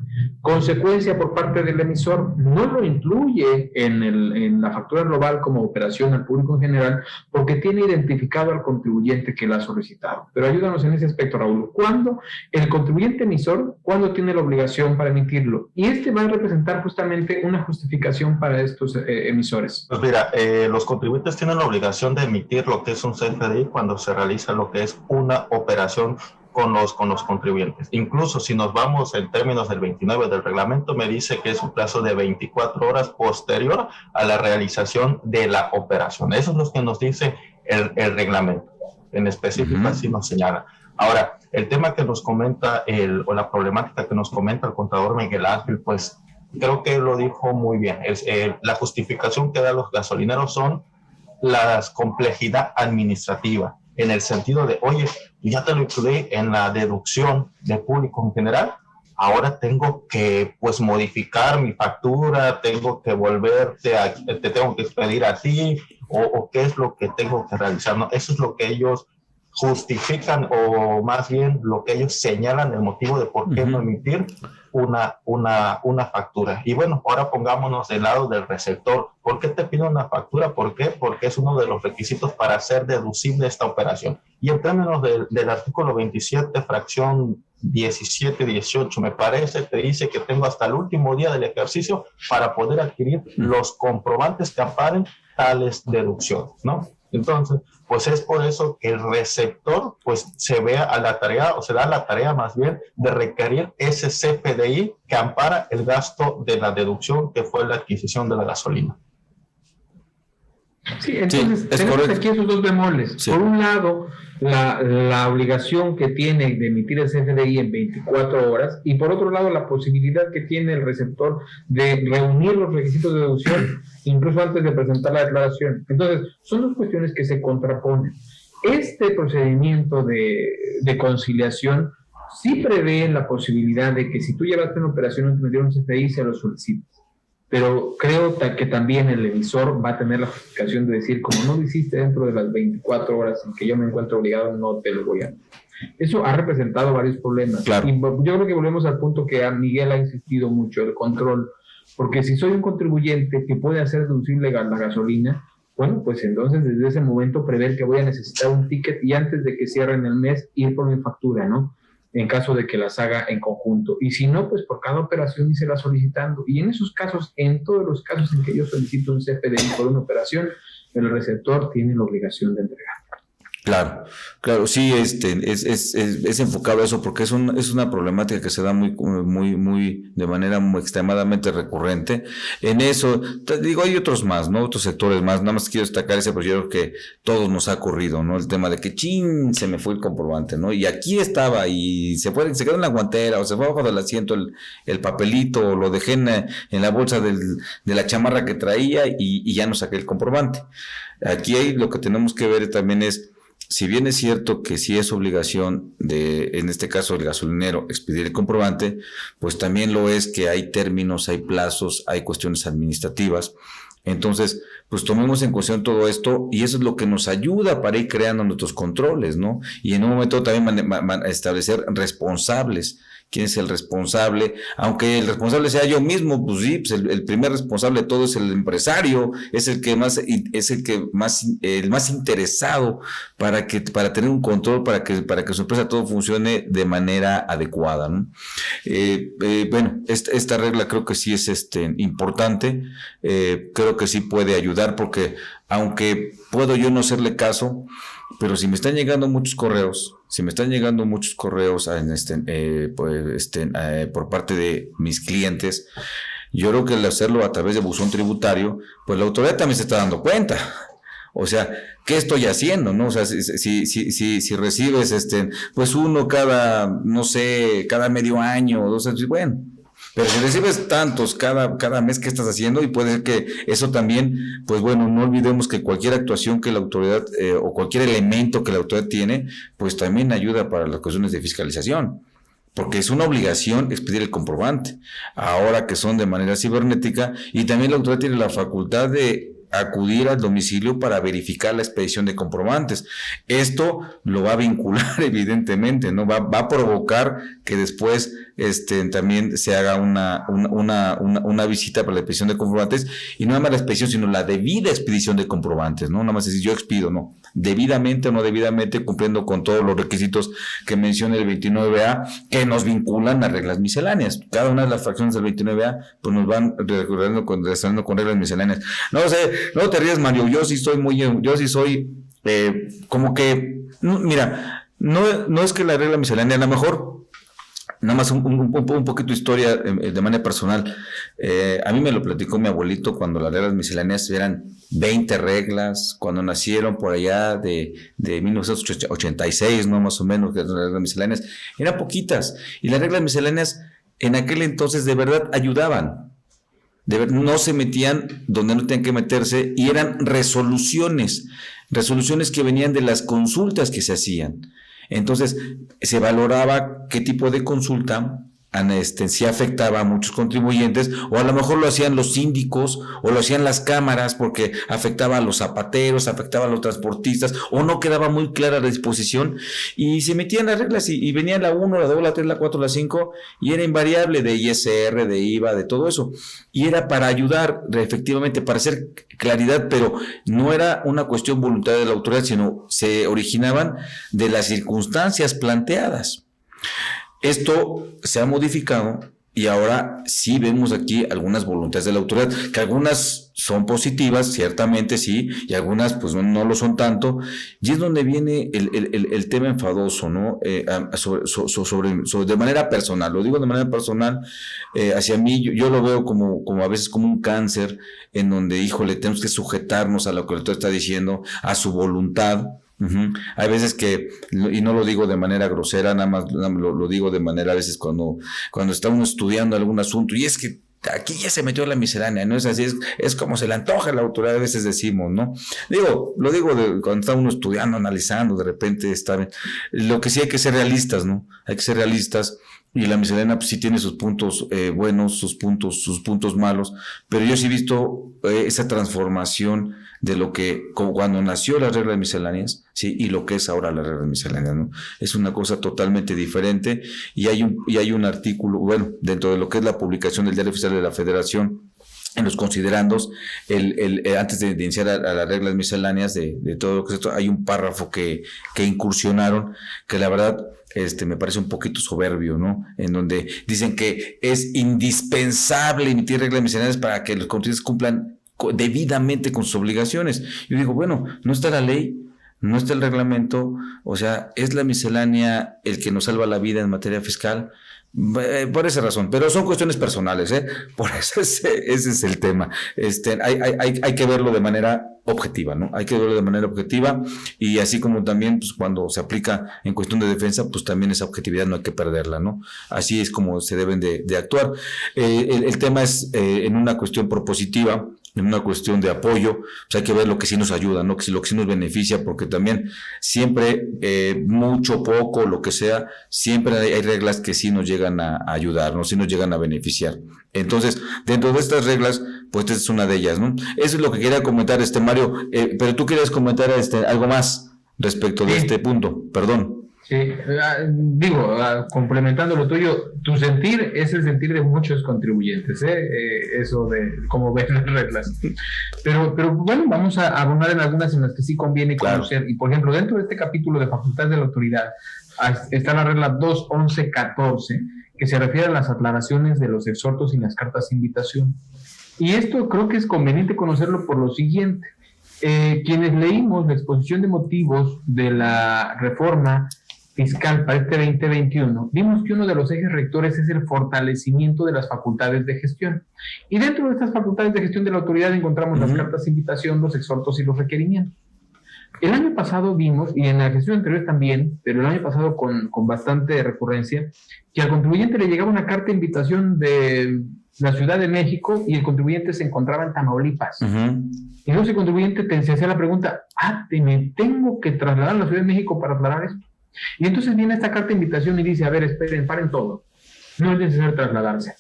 Consecuencia por parte del emisor, no lo incluye en la factura global como operación al público en general, porque tiene identificado al contribuyente que la ha solicitado. Pero ayúdanos en ese aspecto, Raúl. ¿Cuándo el contribuyente emisor, cuándo tiene la obligación para emitirlo? Y va a representar justamente una justificación para estos emisores. Pues mira, los contribuyentes tienen la obligación de emitir lo que es un CFDI cuando se realiza lo que es una operación con los contribuyentes. Incluso si nos vamos en términos del 29 del reglamento, me dice que es un plazo de 24 horas posterior a la realización de la operación. Eso es lo que nos dice el reglamento. En específico, uh-huh, así nos señala. Ahora, el tema que nos comenta o la problemática que nos comenta el contador Miguel Ángel, pues creo que lo dijo muy bien. La justificación que dan los gasolineros son la complejidad administrativa, en el sentido de, oye, ya te lo incluí en la deducción de público en general, ahora tengo que pues modificar mi factura, tengo que te tengo que expedir a ti, o qué es lo que tengo que realizar, ¿no? Eso es lo que ellos justifican, o más bien lo que ellos señalan, el motivo de por qué no emitir una factura. Y bueno, ahora pongámonos del lado del receptor. ¿Por qué te pide una factura? ¿Por qué? Porque es uno de los requisitos para hacer deducible esta operación. Y en términos del artículo 27, fracción 17-18, me parece, te dice que tengo hasta el último día del ejercicio para poder adquirir los comprobantes que amparen tales deducciones, ¿no? Entonces, pues es por eso que el receptor pues se vea a la tarea, o se da la tarea más bien de requerir ese CFDI que ampara el gasto de la deducción que fue la adquisición de la gasolina. Sí, entonces tenemos aquí esos dos bemoles. Sí. Por un lado, la obligación que tiene de emitir el CFDI en 24 horas, y por otro lado, la posibilidad que tiene el receptor de reunir los requisitos de deducción incluso antes de presentar la declaración. Entonces, son dos cuestiones que se contraponen. Este procedimiento de conciliación sí prevé la posibilidad de que si tú llevaste una operación antes de meter un CFDI, se lo solicites. Pero creo que también el emisor va a tener la justificación de decir, como no lo hiciste dentro de las 24 horas en que yo me encuentro obligado, no te lo voy a dar. Eso ha representado varios problemas. Claro. Y yo creo que volvemos al punto que a Miguel ha insistido mucho, el control. Porque si soy un contribuyente que puede hacer deducible la gasolina, bueno, pues entonces desde ese momento prever que voy a necesitar un ticket y antes de que cierren el mes ir por mi factura, ¿no? En caso de que las haga en conjunto. Y si no, pues por cada operación irse la solicitando. Y en esos casos, en todos los casos en que yo solicito un CFDI por una operación, el receptor tiene la obligación de entregar. Claro, claro, sí, es enfocado a eso porque es una problemática que se da de manera muy extremadamente recurrente. En eso, te digo, hay otros más, ¿no? Otros sectores más, nada más quiero destacar ese, pero yo creo que todos nos ha ocurrido, ¿no? El tema de que, ¡chin!, se me fue el comprobante, ¿no? Y aquí estaba, y se quedó en la guantera, o se fue abajo del asiento el papelito, o lo dejé en la bolsa de la chamarra que traía, y ya no saqué el comprobante. Aquí lo que tenemos que ver también es, si bien es cierto que sí es obligación en este caso, el gasolinero expedir el comprobante, pues también lo es que hay términos, hay plazos, hay cuestiones administrativas. Entonces, pues tomemos en cuestión todo esto y eso es lo que nos ayuda para ir creando nuestros controles, ¿no? Y en un momento también establecer responsables. ¿Quién es el responsable? Aunque el responsable sea yo mismo, pues sí, pues el primer responsable de todo es el empresario, es el más interesado para tener un control, para que su empresa todo funcione de manera adecuada, ¿no? Bueno, esta regla creo que sí es importante, creo que sí puede ayudar porque aunque puedo yo no hacerle caso, pero si me están llegando muchos correos, por parte de mis clientes, yo creo que al hacerlo a través de buzón tributario, pues la autoridad también se está dando cuenta. O sea, ¿qué estoy haciendo, no? O sea, si recibes, pues uno cada medio año, o 2 años, bueno. Pero si recibes tantos cada mes, ¿qué estás haciendo? Y puede ser que eso también, pues bueno, no olvidemos que cualquier actuación que la autoridad o cualquier elemento que la autoridad tiene, pues también ayuda para las cuestiones de fiscalización. Porque es una obligación expedir el comprobante, ahora que son de manera cibernética, y también la autoridad tiene la facultad de acudir al domicilio para verificar la expedición de comprobantes. Esto lo va a vincular evidentemente, ¿no? Va a provocar que después también se haga una visita para la expedición de comprobantes, y no nada más la expedición, sino la debida expedición de comprobantes, ¿no? Nada más decir yo expido, no. Debidamente o no debidamente, cumpliendo con todos los requisitos que menciona el 29A, que nos vinculan a reglas misceláneas. Cada una de las fracciones del 29A, pues nos van relacionando con reglas misceláneas. No sé, no te rías, Mario, yo sí soy como que, mira, no es que la regla miscelánea, a lo mejor, nada más un poquito de historia de manera personal. A mí me lo platicó mi abuelito cuando las reglas misceláneas eran 20 reglas, cuando nacieron por allá de 1986, ¿no? Más o menos, que las reglas misceláneas eran poquitas, y las reglas misceláneas en aquel entonces de verdad ayudaban. No se metían donde no tenían que meterse, y eran resoluciones que venían de las consultas que se hacían. Entonces, se valoraba qué tipo de consulta si afectaba a muchos contribuyentes, o a lo mejor lo hacían los síndicos, o lo hacían las cámaras, porque afectaba a los zapateros, afectaba a los transportistas, o no quedaba muy clara la disposición, y se metían las reglas, y venía la 1, la 2, la 3, la 4, la 5, y era invariable de ISR, de IVA, de todo eso, y era para ayudar, efectivamente, para hacer claridad, pero no era una cuestión voluntaria de la autoridad, sino se originaban de las circunstancias planteadas. Esto se ha modificado y ahora sí vemos aquí algunas voluntades de la autoridad, que algunas son positivas, ciertamente sí, y algunas pues no lo son tanto, y es donde viene el tema enfadoso, ¿no? Sobre de manera personal, lo digo de manera personal, hacia mí, yo lo veo como a veces como un cáncer, en donde, híjole, tenemos que sujetarnos a lo que el autor está diciendo, a su voluntad. Uh-huh. Hay veces que, y no lo digo de manera grosera, nada más lo digo de manera a veces cuando está uno estudiando algún asunto, y es que aquí ya se metió la miscelánea, no es así, es como se le antoja a la autoridad, a veces decimos, ¿no? Lo digo cuando está uno estudiando, analizando, de repente está bien. Lo que sí hay que ser realistas, ¿no? Hay que ser realistas, y la miscelánea pues sí tiene sus puntos buenos, sus puntos malos, pero yo sí he visto esa transformación de lo que cuando nació las reglas misceláneas, sí, y lo que es ahora las reglas misceláneas, ¿no? Es una cosa totalmente diferente, y hay un artículo, bueno, dentro de lo que es la publicación del Diario Oficial de la Federación, en los considerandos, antes de iniciar a las reglas misceláneas de todo lo que es esto, hay un párrafo que incursionaron, que la verdad me parece un poquito soberbio, ¿no? En donde dicen que es indispensable emitir reglas misceláneas para que los contribuyentes cumplan debidamente con sus obligaciones. Yo digo, bueno, no está la ley, no está el reglamento, o sea, ¿es la miscelánea el que nos salva la vida en materia fiscal? Por esa razón, pero son cuestiones personales, por eso ese es el tema. Hay que verlo de manera objetiva, ¿no? Hay que verlo de manera objetiva, y así como también, pues, cuando se aplica en cuestión de defensa, pues también esa objetividad no hay que perderla, ¿no? Así es como se deben de actuar. El tema es en una cuestión propositiva, en una cuestión de apoyo, pues hay que ver lo que sí nos ayuda, ¿no? Lo que sí nos beneficia, porque también siempre, mucho, poco, lo que sea, siempre hay reglas que sí nos llegan a ayudar, ¿no? Sí nos llegan a beneficiar. Entonces, dentro de estas reglas, pues esta es una de ellas, ¿no? Eso es lo que quería comentar, Mario, pero tú querías comentar algo más respecto de este punto, perdón. Sí, complementando lo tuyo, tu sentir es el sentir de muchos contribuyentes, eso de cómo ven las reglas. Pero bueno, vamos a abonar en algunas en las que sí conviene conocer. Claro. Y por ejemplo, dentro de este capítulo de facultades de la autoridad está la regla 2.11.14, que se refiere a las aclaraciones de los exhortos y las cartas de invitación. Y esto creo que es conveniente conocerlo por lo siguiente. Quienes leímos la exposición de motivos de la reforma fiscal para este 2021, vimos que uno de los ejes rectores es el fortalecimiento de las facultades de gestión. Y dentro de estas facultades de gestión de la autoridad encontramos las cartas de invitación, los exhortos y los requerimientos. El año pasado vimos, y en la gestión anterior también, pero el año pasado con bastante recurrencia, que al contribuyente le llegaba una carta de invitación de la Ciudad de México y el contribuyente se encontraba en Tamaulipas. Y entonces el contribuyente se hacía la pregunta, ¿me tengo que trasladar a la Ciudad de México para aclarar esto? Y entonces viene esta carta de invitación y dice, a ver, esperen, paren todo. No es necesario trasladarse.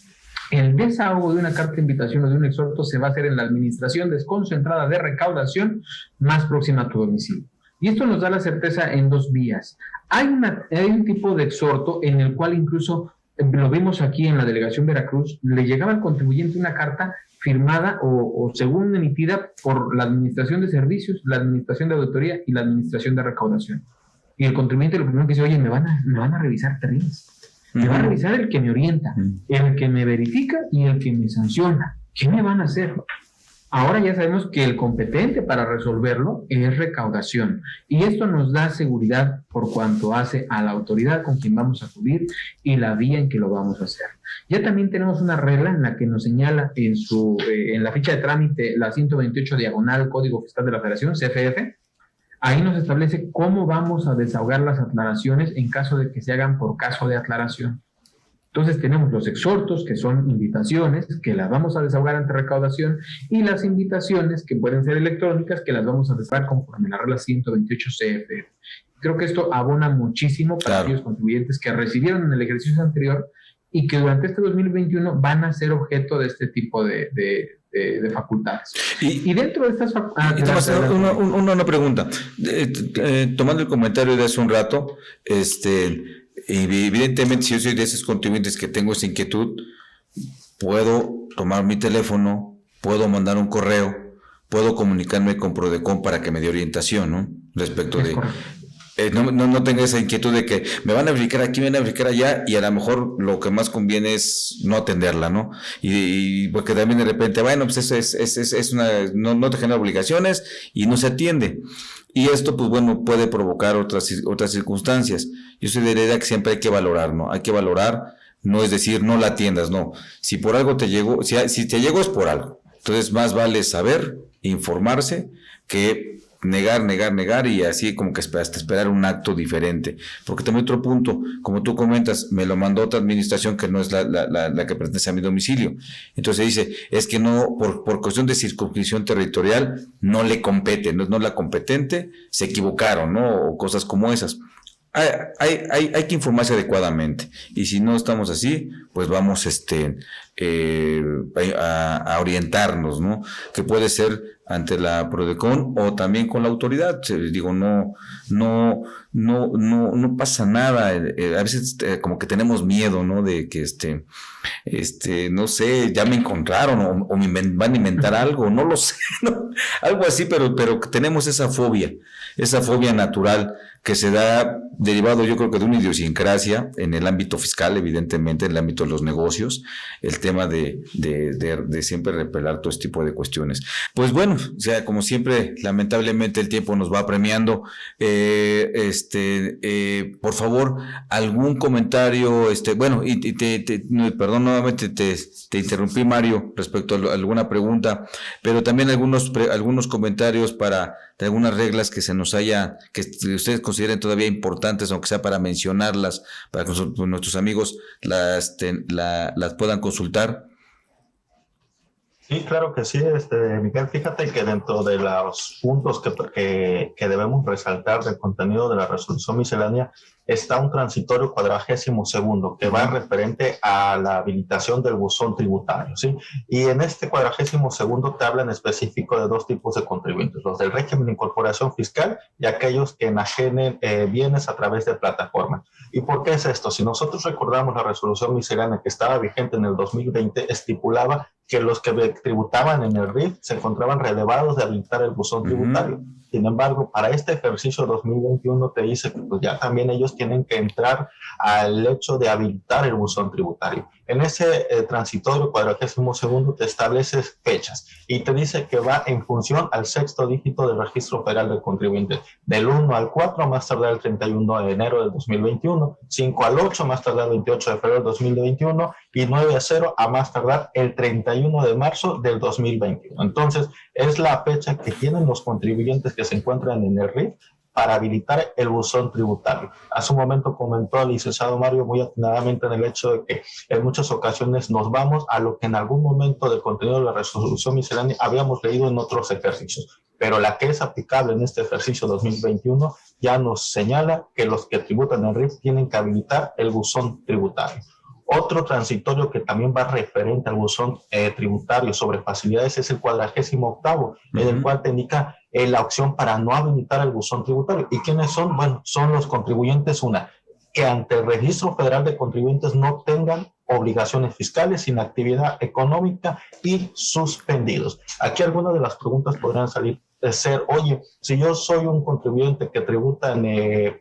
El desahogo de una carta de invitación o de un exhorto se va a hacer en la administración desconcentrada de recaudación más próxima a tu domicilio. Y esto nos da la certeza en dos vías. Hay un tipo de exhorto en el cual incluso, lo vimos aquí en la delegación Veracruz, le llegaba al contribuyente una carta firmada o según emitida por la administración de servicios, la administración de auditoría y la administración de recaudación. Y el contribuyente lo primero que dice, oye, me van a revisar tres. Me va a revisar el que me orienta, el que me verifica y el que me sanciona. ¿Qué me van a hacer? Ahora ya sabemos que el competente para resolverlo es recaudación. Y esto nos da seguridad por cuanto hace a la autoridad con quien vamos a acudir y la vía en que lo vamos a hacer. Ya también tenemos una regla en la que nos señala en la ficha de trámite la 128 diagonal Código Fiscal de la Federación, CFF. Ahí nos establece cómo vamos a desahogar las aclaraciones en caso de que se hagan por caso de aclaración. Entonces tenemos los exhortos, que son invitaciones, que las vamos a desahogar ante recaudación, y las invitaciones, que pueden ser electrónicas, que las vamos a desahogar conforme la regla 128 CFF. Creo que esto abona muchísimo para aquellos contribuyentes que recibieron en el ejercicio anterior y que durante este 2021 van a ser objeto de este tipo de facultades. Y dentro de estas facultades... Una pregunta. Tomando el comentario de hace un rato, evidentemente, si yo soy de esos contribuyentes que tengo esa inquietud, puedo tomar mi teléfono, puedo mandar un correo, puedo comunicarme con Prodecon para que me dé orientación, ¿no? Respecto de... No tengo esa inquietud de que me van a verificar aquí, me van a verificar allá, y a lo mejor lo que más conviene es no atenderla, ¿no? Y porque también de repente, bueno, pues es una, no te genera obligaciones y no se atiende. Y esto, pues bueno, puede provocar otras circunstancias. Yo soy de la idea que siempre hay que valorar, ¿no? Hay que valorar, no es decir, no la atiendas, no. Si por algo te llegó, si te llegó es por algo. Entonces, más vale saber, informarse, que negar y así como que hasta esperar un acto diferente. Porque también otro punto, como tú comentas, me lo mandó otra administración que no es la que pertenece a mi domicilio. Entonces dice, es que no, por cuestión de circunscripción territorial, no le compete, no es la competente, se equivocaron, ¿no? O cosas como esas. Hay que informarse adecuadamente, y si no estamos así, pues vamos a orientarnos, ¿no? Que puede ser ante la Prodecon o también con la autoridad. Digo, no pasa nada. A veces como que tenemos miedo, ¿no? De que no sé, ya me encontraron o me van a inventar algo, no lo sé, ¿no? Algo así, pero tenemos esa fobia natural que se da derivado, yo creo que de una idiosincrasia en el ámbito fiscal, evidentemente, en el ámbito de los negocios, el tema de siempre repelar todo este tipo de cuestiones. Pues bueno, o sea, como siempre, lamentablemente el tiempo nos va apremiando. Por favor, algún comentario, bueno, perdón, nuevamente te interrumpí, Mario, respecto a alguna pregunta, pero también algunos comentarios de algunas reglas que que ustedes consideren todavía importantes, aunque sea para mencionarlas, para que nuestros amigos las puedan consultar. Sí, claro que sí, Miguel. Fíjate que dentro de los puntos que debemos resaltar del contenido de la resolución miscelánea está un transitorio 42º que va referente a la habilitación del buzón tributario, ¿sí? Y en este 42º te habla en específico de dos tipos de contribuyentes, los del régimen de incorporación fiscal y aquellos que enajenen bienes a través de plataformas. ¿Y por qué es esto? Si nosotros recordamos la resolución miscelánea que estaba vigente en el 2020, estipulaba que los que tributaban en el RIF se encontraban relevados de habilitar el buzón tributario. Sin embargo, para este ejercicio 2021 te dice que pues ya también ellos tienen que entrar al hecho de habilitar el buzón tributario. En ese transitorio 42º te establece fechas y te dice que va en función al 6º dígito del registro federal del contribuyente, del 1 al 4 a más tardar el 31 de enero del 2021, 5 al 8 a más tardar el 28 de febrero del 2021 y 9 a 0 a más tardar el 31 de marzo del 2021. Entonces, es la fecha que tienen los contribuyentes que se encuentran en el RIF para habilitar el buzón tributario. Hace un momento comentó el licenciado Mario muy atinadamente en el hecho de que en muchas ocasiones nos vamos a lo que en algún momento del contenido de la resolución miscelánea habíamos leído en otros ejercicios, pero la que es aplicable en este ejercicio 2021 ya nos señala que los que tributan en el RIF tienen que habilitar el buzón tributario. Otro transitorio que también va referente al buzón tributario sobre facilidades es el 48º, en el cual te indica la opción para no habilitar el buzón tributario. ¿Y quiénes son? Bueno, son los contribuyentes, que ante el Registro Federal de Contribuyentes no tengan obligaciones fiscales, inactividad económica y suspendidos. Aquí algunas de las preguntas podrán salir de ser, oye, si yo soy un contribuyente que tributa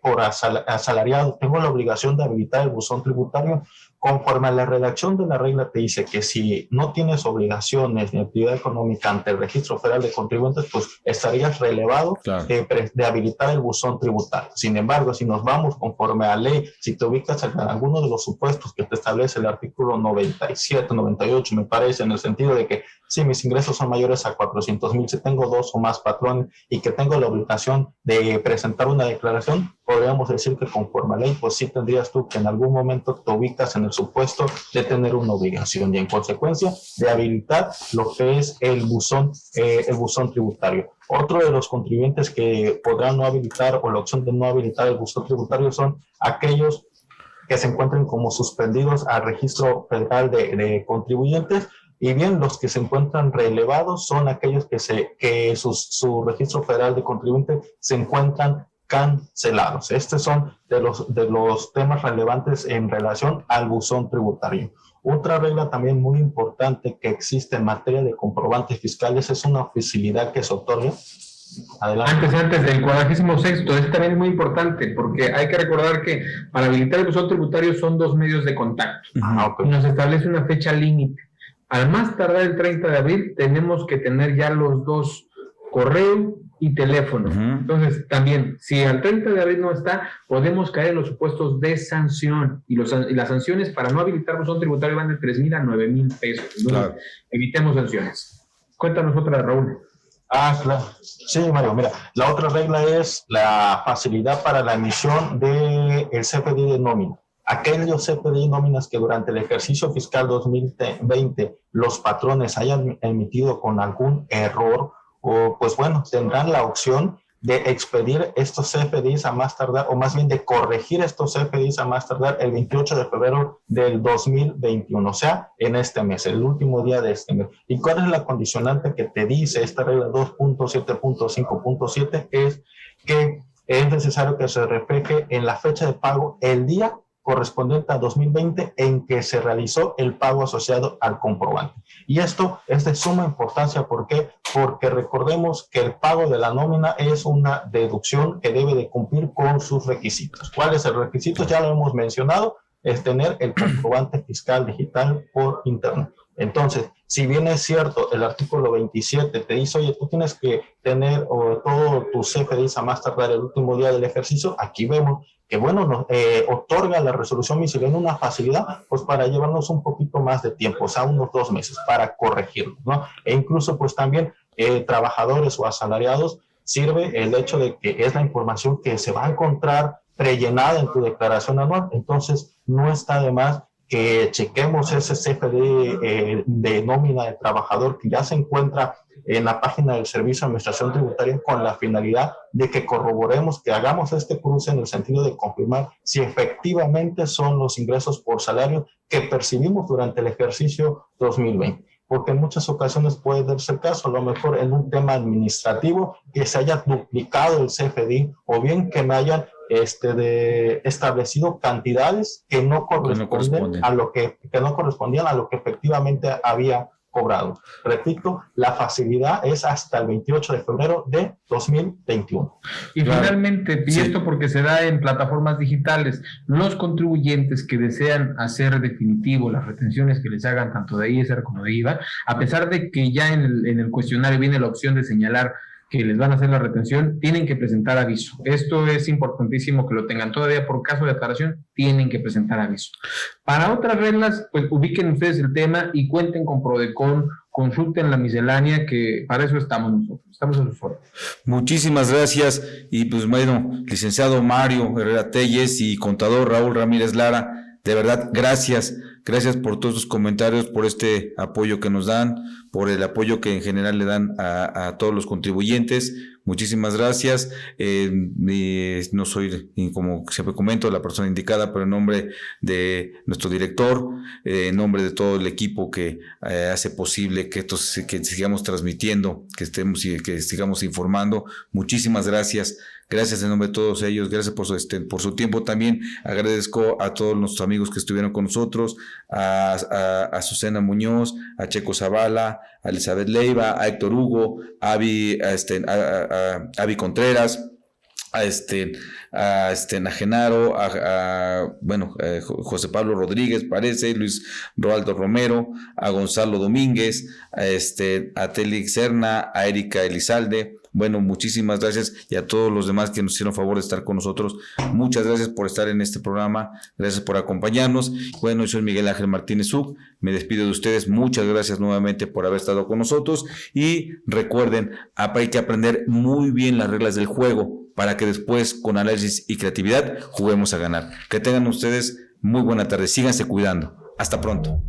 por asalariado, ¿tengo la obligación de habilitar el buzón tributario? Conforme a la redacción de la regla te dice que si no tienes obligaciones ni actividad económica ante el Registro Federal de Contribuyentes, pues estarías relevado claro, de habilitar el buzón tributario. Sin embargo, si nos vamos conforme a ley, si te ubicas en alguno de los supuestos que te establece el artículo 97, 98, me parece, en el sentido de que si mis ingresos son mayores a 400,000, si tengo 2 o más patrones y que tengo la obligación de presentar una declaración, podríamos decir que conforme a ley, pues sí tendrías tú que en algún momento te ubicas en el supuesto de tener una obligación y en consecuencia de habilitar lo que es el buzón tributario. Otro de los contribuyentes que podrán no habilitar o la opción de no habilitar el buzón tributario son aquellos que se encuentren como suspendidos al Registro Federal de Contribuyentes. Y bien, los que se encuentran relevados son aquellos que su registro federal de contribuyentes se encuentran cancelados. Estos son de los temas relevantes en relación al buzón tributario. Otra regla también muy importante que existe en materia de comprobantes fiscales es una oficialidad que se otorga. Adelante. Antes del 46º, es también muy importante porque hay que recordar que para habilitar el buzón tributario son 2 medios de contacto. Okay. Nos establece una fecha límite. Al más tardar el 30 de abril tenemos que tener ya los 2 correo y teléfono. Entonces, también, si al 30 de abril no está, podemos caer en los supuestos de sanción. Y las sanciones para no habilitar buzón tributario van de 3,000 a 9,000 pesos. Entonces, claro, evitemos sanciones. Cuéntanos otra, Raúl. Claro. Sí, Mario, mira, la otra regla es la facilidad para la emisión del CFDI de nómina. Aquellos CFDI nóminas que durante el ejercicio fiscal 2020 los patrones hayan emitido con algún error, pues bueno, tendrán la opción de expedir estos CFDIs a más tardar, o más bien de corregir estos CFDIs a más tardar el 28 de febrero del 2021, o sea, en este mes, el último día de este mes. ¿Y cuál es la condicionante que te dice esta regla 2.7.5.7? Es que es necesario que se refleje en la fecha de pago el día correspondiente a 2020 en que se realizó el pago asociado al comprobante. Y esto es de suma importancia, ¿por qué? porque recordemos que el pago de la nómina es una deducción que debe de cumplir con sus requisitos. ¿Cuál es el requisito? Ya lo hemos mencionado, es tener el comprobante fiscal digital por internet. Entonces, si bien es cierto, el artículo 27 te dice, oye, tú tienes que tener todo tu CFDIs a más tardar el último día del ejercicio, aquí vemos que, bueno, nos otorga la resolución miscelánea una facilidad, pues para llevarnos un poquito más de tiempo, o sea, unos 2 meses para corregirlo, ¿no? E incluso, pues también trabajadores o asalariados, sirve el hecho de que es la información que se va a encontrar prellenada en tu declaración anual, entonces no está de más que chequemos ese CFD de nómina de trabajador que ya se encuentra en la página del Servicio de Administración Tributaria con la finalidad de que corroboremos, que hagamos este cruce en el sentido de confirmar si efectivamente son los ingresos por salario que percibimos durante el ejercicio 2020. Porque en muchas ocasiones puede darse el caso, a lo mejor en un tema administrativo, que se haya duplicado el CFDI o bien que me hayan establecido cantidades que no corresponden a lo que no correspondían a lo que efectivamente había cobrado. Repito, la facilidad es hasta el 28 de febrero de 2021. Y claro, finalmente, y esto porque se da en plataformas digitales, los contribuyentes que desean hacer definitivo las retenciones que les hagan tanto de ISR como de IVA, a pesar de que ya en el cuestionario viene la opción de señalar que les van a hacer la retención, tienen que presentar aviso. Esto es importantísimo que lo tengan. Todavía por caso de aclaración, tienen que presentar aviso. Para otras reglas, pues ubiquen ustedes el tema y cuenten con Prodecon, consulten la miscelánea, que para eso estamos nosotros, estamos a sus órdenes. Muchísimas gracias. Y pues bueno, licenciado Mario Herrera Telles y contador Raúl Ramírez Lara, de verdad, gracias por todos sus comentarios, por este apoyo que nos dan, por el apoyo que en general le dan a todos los contribuyentes. Muchísimas gracias. No soy, como siempre comento, la persona indicada, pero en nombre de nuestro director, en nombre de todo el equipo que hace posible que sigamos transmitiendo, que sigamos informando. Muchísimas gracias. Gracias en nombre de todos ellos, gracias por su tiempo. También agradezco a todos nuestros amigos que estuvieron con nosotros, a Azucena Muñoz, a Checo Zavala, a Elizabeth Leiva, a Héctor Hugo, a Avi Contreras, a Genaro, José Pablo Rodríguez, Luis Roaldo Romero, a Gonzalo Domínguez, a Telix Serna, a Erika Elizalde. Bueno, muchísimas gracias, y a todos los demás que nos hicieron favor de estar con nosotros. Muchas gracias por estar en este programa, gracias por acompañarnos. Bueno, yo soy Miguel Ángel Martínez Zug, me despido de ustedes. Muchas gracias nuevamente por haber estado con nosotros, y recuerden, hay que aprender muy bien las reglas del juego para que después, con análisis y creatividad, juguemos a ganar. Que tengan ustedes muy buena tarde, síganse cuidando. Hasta pronto.